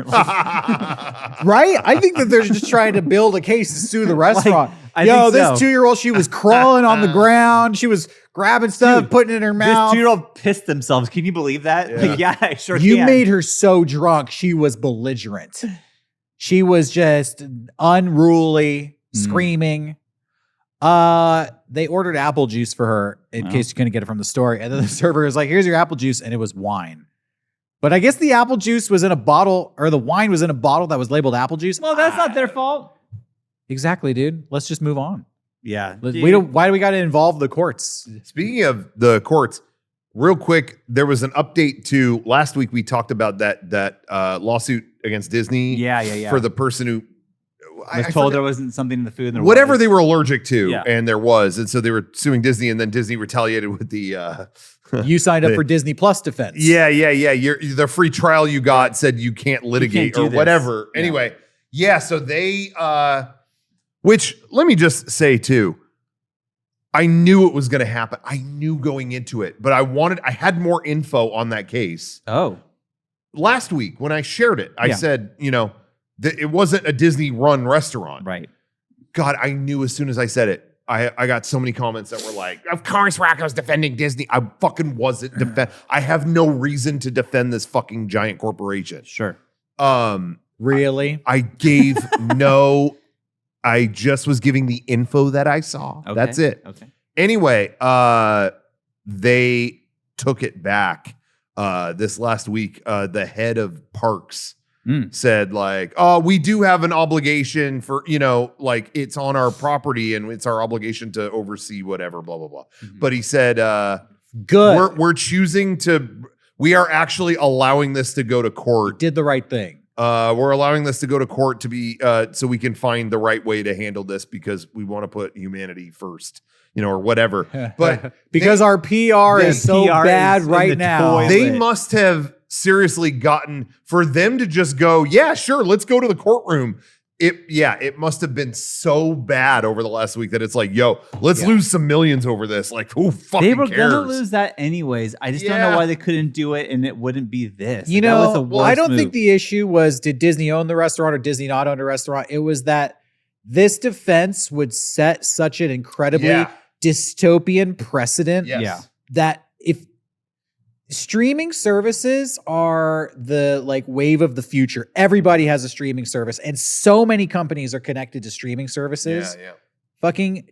Right? I think that they're just trying to build a case to sue the restaurant. I Yo, think this so. 2-year-old, she was crawling on the ground. She was grabbing stuff, Dude, putting it in her This mouth. 2-year-old pissed themselves. Can you believe that? Yeah. Like, yeah, I sure You can. made her so drunk, she was belligerent. She was just unruly, screaming. They ordered apple juice for her in case you couldn't get it from the store. And then the server was like, here's your apple juice. And it was wine. But I guess the apple juice was in a bottle, or the wine was in a bottle that was labeled apple juice. Well, that's not their fault. Exactly, dude. Let's just move on. Yeah. We don't. Why do we got to involve the courts? speaking of the courts, real quick, there was an update to last week. We talked about that lawsuit against Disney. Yeah. For the person who I was told forget- there wasn't something in the food. And whatever they were allergic to, Yeah. and there was, and so they were suing Disney, and then Disney retaliated with the You signed up for Disney Plus defense. yeah. The free trial you got said you can't litigate do or this. whatever. Yeah. Anyway, yeah. So they, which let me just say too, I knew it was going to happen. I knew going into it, but I had more info on that case. Oh. Last week when I shared it, I Yeah. said, that it wasn't a Disney run restaurant. Right. God, I knew as soon as I said it. I got so many comments that were like, of course Rocco's defending Disney. I fucking wasn't I have no reason to defend this fucking giant corporation. Sure. Really? I gave I just was giving the info that I saw. Okay. That's it. Okay. Anyway, they took it back this last week. The head of parks said like, oh, we do have an obligation for, like it's on our property and it's our obligation to oversee whatever, blah, blah, blah. But he said, Good. we're choosing we are actually allowing this to go to court. Did the right thing. We're allowing this to go to court to be, so we can find the right way to handle this because we want to put humanity first, or whatever. But because our PR is so PR bad is in right the now. toilet. they must have seriously gotten for them to just go, yeah, sure, let's go to the courtroom. It must have been so bad over the last week that it's like, yo, let's lose some millions over this. Like, who fucking They were cares? gonna lose that anyways. I just don't Yeah. know why they couldn't do it and it wouldn't be this. You That know, was the well, I worst don't move. think the issue was did Disney own the restaurant or Disney not own a restaurant. It was that this defense would set such an incredibly dystopian precedent Yes. Yeah. that if streaming services are the like wave of the future, everybody has a streaming service and so many companies are connected to streaming services. Yeah. Fucking,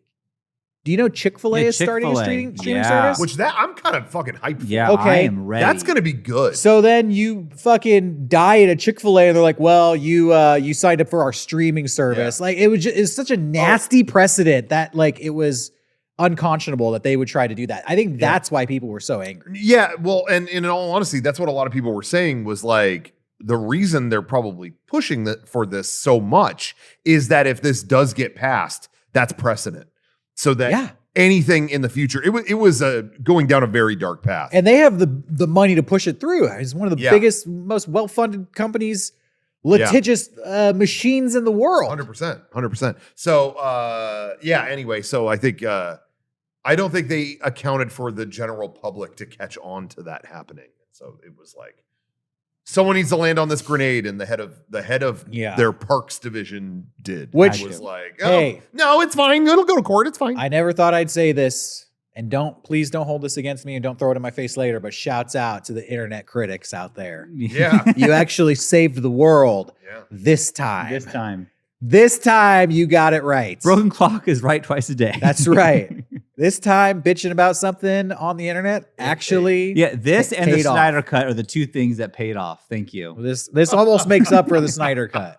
do you know Chick-fil-A Yeah, is starting a Chick-fil-A. streaming Yeah. service? Which I'm kind of fucking hyped for. Yeah, Okay. I am ready. That's going to be good. So then you fucking die at a Chick-fil-A and they're like, well, you signed up for our streaming service. Like it's such a nasty precedent that like it was unconscionable that they would try to do that. I think that's why people were so angry. Yeah, well, and in all honesty, that's what a lot of people were saying was like, the reason they're probably pushing for this so much is that if this does get passed, that's precedent. So that anything in the future, it was going down a very dark path. And they have the money to push it through. It's one of the biggest, most well-funded companies, litigious machines in the world. 100%. So, anyway, so I think, I don't think they accounted for the general public to catch on to that happening. So it was like, someone needs to land on this grenade, and the head of their parks division did. Which was like, hey, no, it's fine. It'll go to court. It's fine. I never thought I'd say this, and please don't hold this against me and don't throw it in my face later, but shouts out to the internet critics out there. Yeah. You actually saved the world this time. This time you got it right. Broken clock is right twice a day. That's right. This time bitching about something on the internet actually this and the paid off. Snyder Cut are the two things that paid off. Thank you. This almost makes up for the Snyder Cut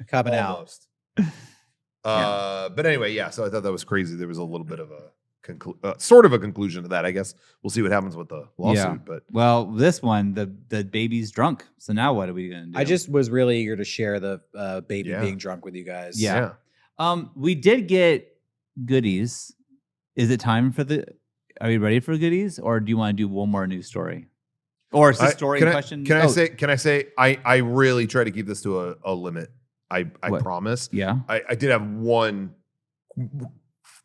coming out. But anyway, so I thought that was crazy. There was a little bit of a sort of a conclusion to that. I guess we'll see what happens with the lawsuit. But well, this one, the baby's drunk. So now what are we gonna do? I just was really eager to share the baby being drunk with you guys. Yeah. We did get goodies. Is it time for the? Are we ready for goodies, or do you want to do one more news story, or is the story question? Can I say? I really try to keep this to a limit. I promise. Yeah. I did have one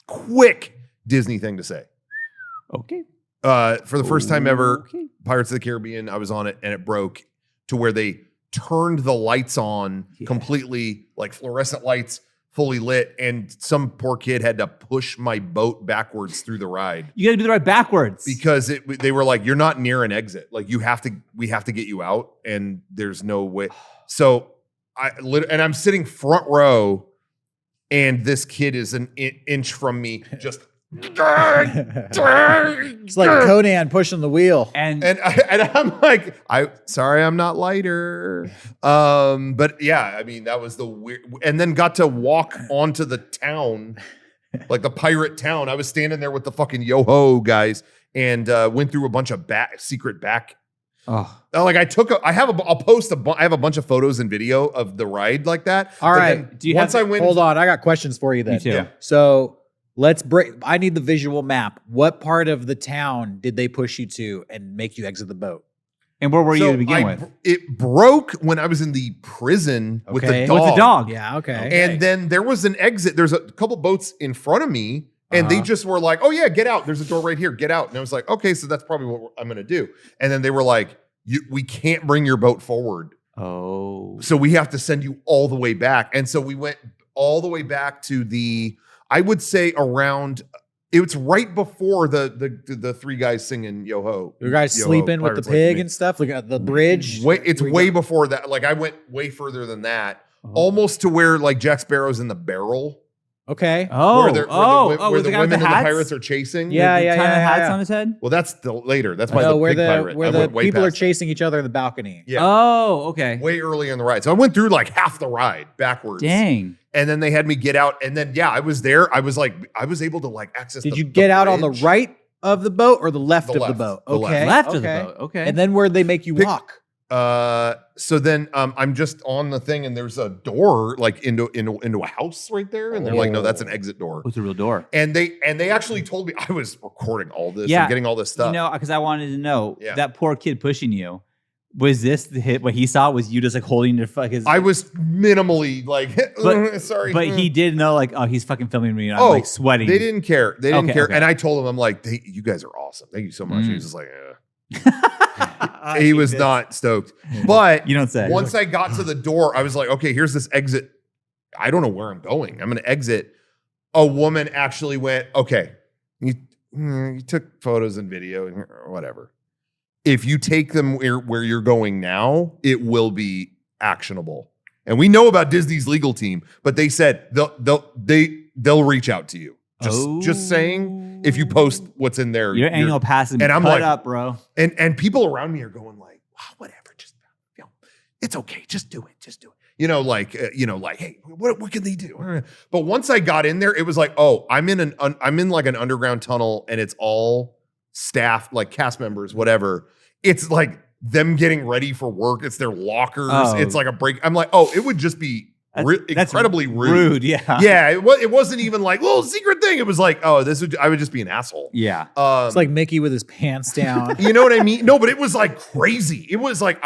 quick Disney thing to say. Okay. For the first time ever, Okay. Pirates of the Caribbean, I was on it and it broke to where they turned the lights on completely, like fluorescent lights, fully lit, and some poor kid had to push my boat backwards through the ride. You got to do the ride backwards Because they were like, you're not near an exit. Like we have to get you out, and there's no way. So I'm sitting front row, and this kid is an inch from me, just. It's like Conan pushing the wheel. and I'm like, sorry, I'm not lighter. But yeah, I mean, that was the weird, and then got to walk onto the town, like the pirate town. I was standing there with the fucking yo-ho guys and went through a bunch of secret back. Oh. Like I have a bunch of photos and video of the ride like that. All But right. then Hold on. I got questions for you then. Me too. Yeah. So let's break. I need the visual map. What part of the town did they push you to and make you exit the boat? And where were you to begin with? It broke when I was in the prison with the Okay. dog. With the dog. Yeah. Okay. And then there was an exit. There's a couple boats in front of me, and they just were like, "Oh yeah, get out. There's a door right here. Get out." And I was like, "Okay, so that's probably what I'm going to do." And then they were like, "We can't bring your boat forward, Oh. so we have to send you all the way back." And so we went all the way back to I would say around. It's right before the three guys singing "Yo Ho." You guys Yo-Ho, sleeping with the Pirates Like Me. pig and stuff? Look at the bridge. It's way before that. Like I went way further than that, almost to where like Jack Sparrow's in the barrel. Okay. Oh. where the guy with women and the hats? pirates are chasing. Yeah, The yeah, ton of hats yeah. on his head. Well, that's later. That's why No, the where pig the pirate. where I the went way people are past that. chasing each other in the balcony. Yeah. Oh, okay. Way early in the ride. So I went through like half the ride backwards. Dang. And then they had me get out. And then I was there. I was able to like access. Did you get out on the bridge. right of the boat or the left The of the left. boat? The Okay. Left of okay. the boat. Okay. And then where'd they make you walk? So then I'm just on the thing, and there's a door like into a house right there, and they're like, no, that's an exit door. What's the real door? And they actually told me I was recording all this Yeah. and getting all this stuff. You know, because I wanted to know Yeah. that poor kid pushing you. Was this the hit? What he saw was you just like holding your fuck his. I was minimally like, But- sorry. But he did know, like, oh, he's fucking filming me. And I'm Oh, like sweating. They didn't care. They didn't Okay, care. okay. And I told him, I'm like, you guys are awesome. Thank you so much. He was just like, I he hate was this. not stoked. But You don't say. once I got to the door, I was like, okay, here's this exit. I don't know where I'm going. I'm going to exit. A woman actually went, okay, you took photos and video and whatever. If you take them where you're going now, it will be actionable. And we know about Disney's legal team, but they said they'll reach out to you. Just saying, if you post what's in there, Your annual pass is and I'm cut like- up, bro. and people around me are going like, wow, whatever, just it's okay, just do it. Hey, what can they do? But once I got in there, it was like, oh, I'm in like an underground tunnel, and it's all staff, like cast members, whatever. It's like them getting ready for work. It's their lockers. Oh. It's like a break. I'm like, oh, it would just be That's incredibly rude. Yeah. Yeah, it wasn't even like little secret thing. It was like, oh, I would just be an asshole. Yeah. It's like Mickey with his pants down. You know what I mean? No, but it was like crazy. It was like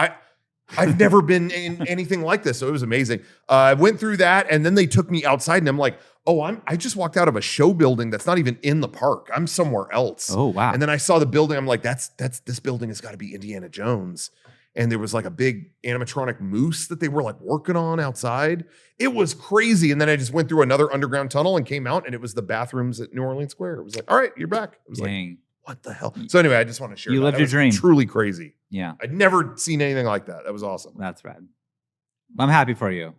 I've never been in anything like this, so it was amazing. I went through that, and then they took me outside, and I'm like, oh, I just walked out of a show building that's not even in the park. I'm somewhere else. Oh, wow. And then I saw the building. I'm like, this building has got to be Indiana Jones. And there was like a big animatronic moose that they were like working on outside. It was crazy. And then I just went through another underground tunnel and came out, and it was the bathrooms at New Orleans Square. It was like, all right, you're back. It was like, Dang. what the hell? So anyway, I just want to share. You that. lived That your was dream. Truly crazy. Yeah. I'd never seen anything like that. That was awesome. That's rad. I'm happy for you.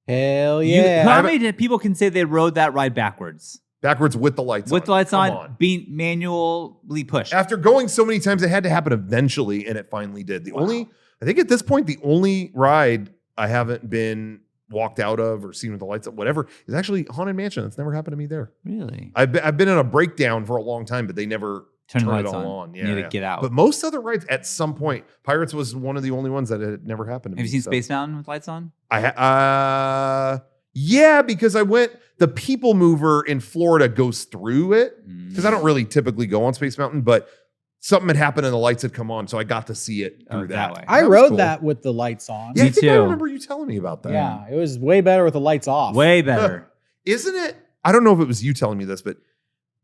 Hell You- yeah. how many people can say they rode that ride backwards? Backwards with the lights on. With the lights Come on, being manually pushed. After going so many times, it had to happen eventually, and it finally did. I think at this point, the only ride I haven't been walked out of or seen with the lights up, whatever, is actually Haunted Mansion. That's never happened to me there. Really? I've been in a breakdown for a long time, but they never Turn the turn it lights all on. on. You need to get out. But most other rides, at some point, Pirates was one of the only ones that had never happened to Have me. you seen so. Space Mountain with lights on? Yeah, because the People Mover in Florida goes through it because I don't really typically go on Space Mountain, but something had happened and the lights had come on, so I got to see it through that way. I That was rode cool. that with the lights on. Yeah, I Me think I too. remember you telling me about that. Yeah, it was way better with the lights off. Way better. Isn't it? I don't know if it was you telling me this, but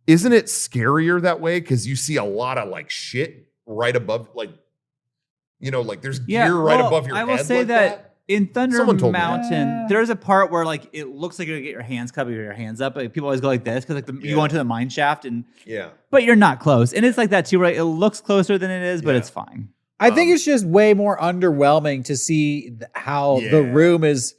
isn't it scarier that way? Because you see a lot of like shit right above, like, like there's gear right above your I head. will say like that in Thunder Someone told me. Mountain, there's a part where like it looks like you're gonna get your hands cut, but your hands up. Like, people always go like this because like you go into the mine shaft, Yeah. but you're not close. And it's like that too, right? It looks closer than it is, but Yeah. it's fine. I think it's just way more underwhelming to see how the room is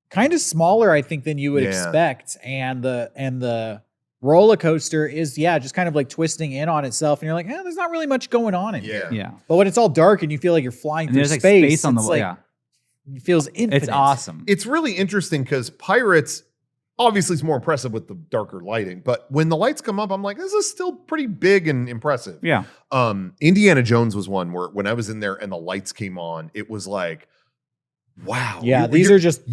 kind of smaller, I think, than you would expect, and the roller coaster is just kind of like twisting in on itself, and you're like, there's not really much going on in here. Yeah. But when it's all dark and you feel like you're flying And through there's like space, space on the it's wall. like, it feels infinite. It's awesome. It's really interesting because Pirates obviously is more impressive with the darker lighting, but when the lights come up, I'm like, this is still pretty big and impressive. Yeah. Indiana Jones was one where when I was in there and the lights came on, it was like, wow. Yeah, these are just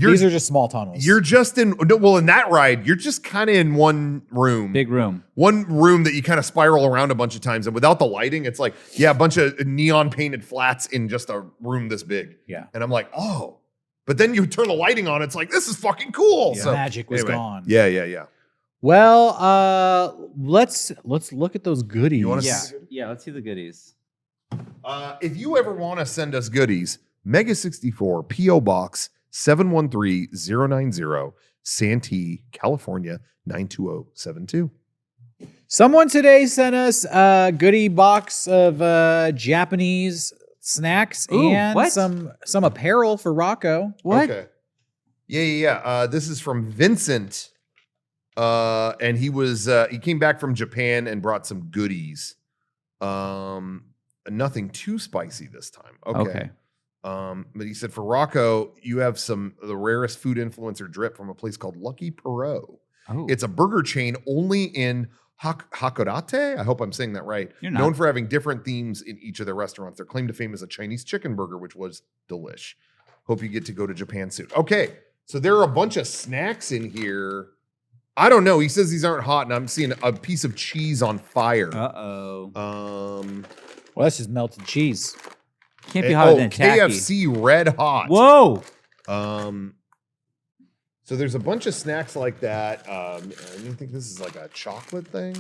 small tunnels. You're just in that ride, you're just kind of in one room. Big room. One room that you kind of spiral around a bunch of times. And without the lighting, it's like, a bunch of neon painted flats in just a room this big. Yeah. And I'm like, oh. But then you turn the lighting on, it's like, this is fucking cool. Yeah. So Magic was gone. Yeah. Well, let's look at those goodies. You wanna Yeah, let's see the goodies. If you ever want to send us goodies, Mega64 P.O. Box 713-090, Santee, California 92072. Someone today sent us a goodie box of Japanese snacks Ooh, and what? some apparel for Rocco. What? Okay. Yeah. This is from Vincent. And he came back from Japan and brought some goodies. Nothing too spicy this time. Okay. But he said, for Rocco, you have the rarest food influencer drip from a place called Lucky Perot. Oh. It's a burger chain only in Hakodate. I hope I'm saying that right. You're not. Known for having different themes in each of their restaurants. Their claim to fame is a Chinese chicken burger, which was delish. Hope you get to go to Japan soon. Okay, so there are a bunch of snacks in here. I don't know. He says these aren't hot, and I'm seeing a piece of cheese on fire. Uh-oh. Well, that's just melted cheese. Can't be hotter than tacky. KFC Red Hot. Whoa. So there's a bunch of snacks like that. I think this is like a chocolate thing.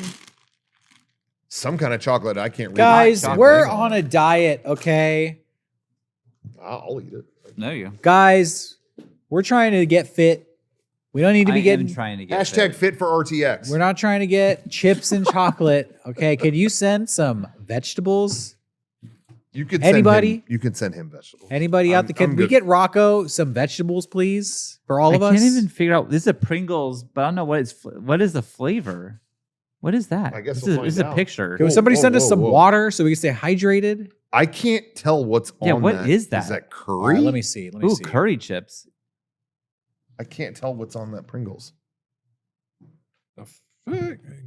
Some kind of chocolate. I can't read. Guys, Chocolate. we're on a diet, okay? I'll eat it. No, you. Guys, we're trying to get fit. We don't need to be getting trying to get Hashtag fit for RTX. We're not trying to get chips and chocolate. Okay, could you send some vegetables? You could Anybody? Send him, you could send him vegetables. Anybody out there? Can we good. get Rocco some vegetables, please, for all of us? I can't even figure out. This is a Pringles, but I don't know what is the flavor. What is that? I guess this we'll is, find this is a out. picture. Can somebody Whoa, send us whoa, some whoa. water so we can stay hydrated? I can't tell what's Yeah, on what that. is that? Is that All curry? right, let me see. Let me Ooh, see. curry chips. I can't tell what's on that Pringles.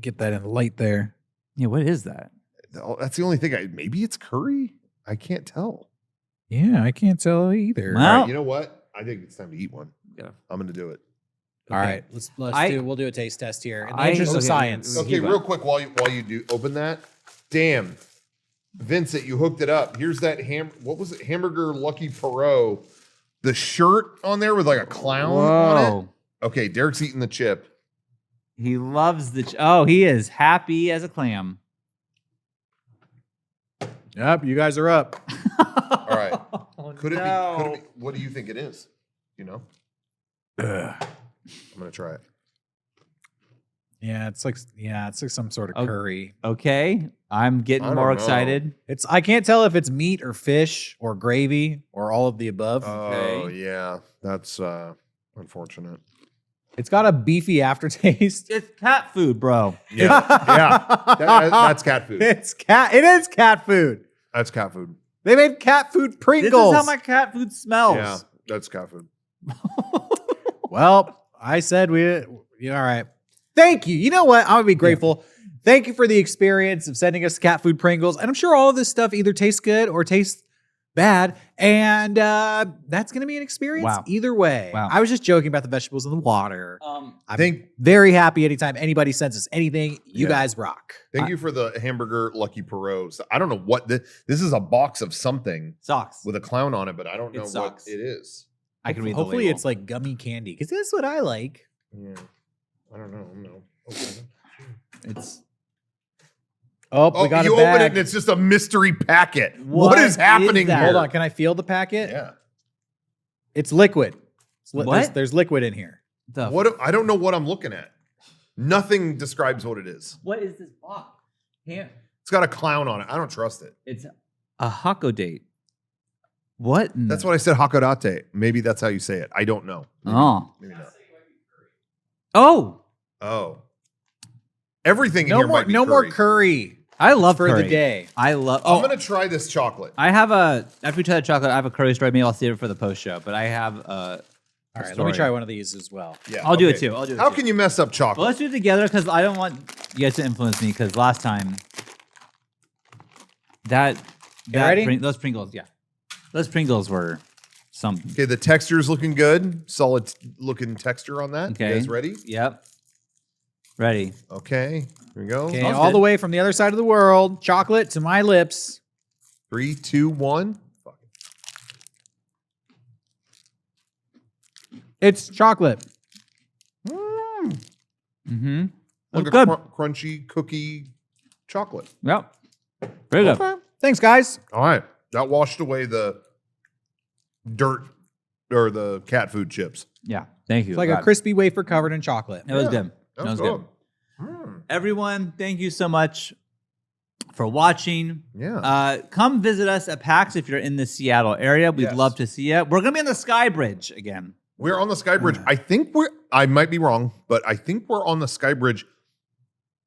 Get that in the light there. Yeah, what is that? That's the only thing. Maybe it's curry. I can't tell. Yeah, I can't tell either. Well- All right, you know what? I think it's time to eat one. Yeah. I'm going to do it. All right, we'll do a taste test here in the interest of science. Okay. Okay, real quick while you do open that. Damn, Vincent, you hooked it up. Here's that what was it? Hamburger Lucky Perot. The shirt on there with like a clown on it. Whoa. Okay, Derrick's eating the chip. He loves the. He is happy as a clam. Yep, you guys are up. All right. Could it be? What do you think it is? You know? I'm gonna try it. Yeah, it's like some sort of Oh. curry. Okay, I'm getting I more don't know. excited. I can't tell if it's meat or fish or gravy or all of the above. Oh yeah, that's unfortunate. It's got a beefy aftertaste. It's cat food, bro. Yeah, that's cat food. It is cat food. That's cat food. They made cat food Pringles. This is how my cat food smells. Yeah, that's cat food. Well, I said all right. Thank you. You know what? I'm gonna be grateful. Thank you for the experience of sending us cat food Pringles. And I'm sure all of this stuff either tastes good or tastes bad. And that's going to be an experience Wow. either way. Wow. I was just joking about the vegetables in the water. I think Very happy anytime anybody sends us anything. You Yeah. guys rock. Thank you for the hamburger Lucky Perot. I don't know what this is. A box of something Socks. with a clown on it, but I don't know It what sucks. it is. I can read Hopefully the label. it's like gummy candy because that's what I like. Yeah, I don't know. No. Okay. It's Oh, Oh, we got you a open it bag. and it's just a mystery packet. What what is happening is that? here? Hold on. Can I feel the packet? Yeah. It's liquid. What? There's liquid in here. the I don't know what I'm looking at. Nothing describes what it is. What is this box? Here. It's got a clown on it. I don't trust it. It's a Hako date. What? in That's the- what I said. Hakodate. Maybe that's how you say it. I don't know. Maybe, Oh. maybe not. Oh, Oh. Everything in No here more. might be No more curry. curry I love for curry. the day. I love. I'm Oh, gonna try this chocolate. I have a. After we try the chocolate, I have a curry story. Maybe I'll save it for the post show. But I have. All right. Let story. me try one of these as well. Yeah, I'll do it okay. too. I'll do it. How too. can you mess up Well, chocolate? let's do it together because I don't want you guys to influence me. Because last time ready? Those Pringles, yeah, those Pringles were something. Okay, the texture's looking good. Solid looking texture on that. Okay. You guys ready? Yep. Ready. Okay. Here we go. Okay, Smells all good. the way from the other side of the world, chocolate to my lips. 3, 2, 1. Fuck it. It's chocolate. Mm-hmm. Like That's a good. crunchy cookie chocolate. Yep. Very good. Okay. Thanks, guys. All right. That washed away the dirt or the cat food chips. Yeah. Thank you. It's like a God. crispy wafer covered in chocolate. It was Yeah, good. That That was good. good. Everyone, thank you so much for watching. Yeah. Come visit us at PAX if you're in the Seattle area. We'd Yes. love to see you. We're gonna be on the Sky Bridge again. We're on the Sky Bridge. I might be wrong, but I think we're on the Sky Bridge.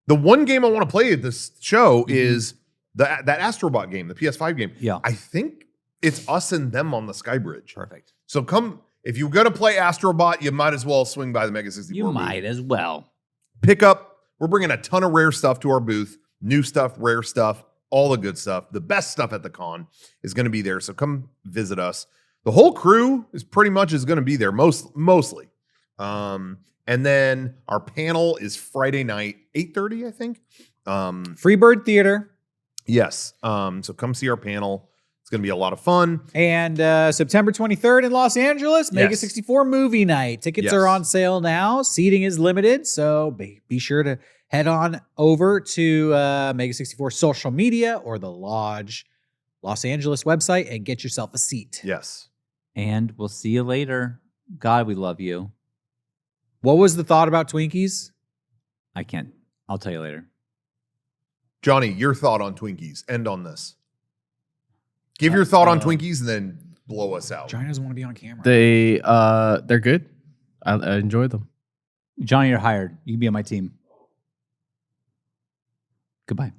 The one game I want to play at this show is that Astrobot game, the PS5 game. Yeah. I think it's us and them on the Sky Bridge. Perfect. So come, if you're going to play Astrobot, you might as well swing by the Mega64 You booth. might as well. Pick up, we're bringing a ton of rare stuff to our booth. New stuff, rare stuff, all the good stuff. The best stuff at the con is going to be there. So come visit us. The whole crew is pretty much going to be there, mostly. And then our panel is Friday night, 8:30, I think. Freebird Theater. Yes. So come see our panel. It's going to be a lot of fun. And September 23rd in Los Angeles, Mega 64 movie night. Tickets Yes. are on sale now. Seating is limited, so be sure to head on over to Mega 64 social media or the Lodge Los Angeles website and get yourself a seat. Yes. And we'll see you later. God, we love you. What was the thought about Twinkies? I can't. I'll tell you later. Johnny, your thought on Twinkies. End on this. Give your thought on Twinkies and then blow us out. Johnny doesn't want to be on camera. They're good. I enjoy them. Johnny, you're hired. You can be on my team. Goodbye.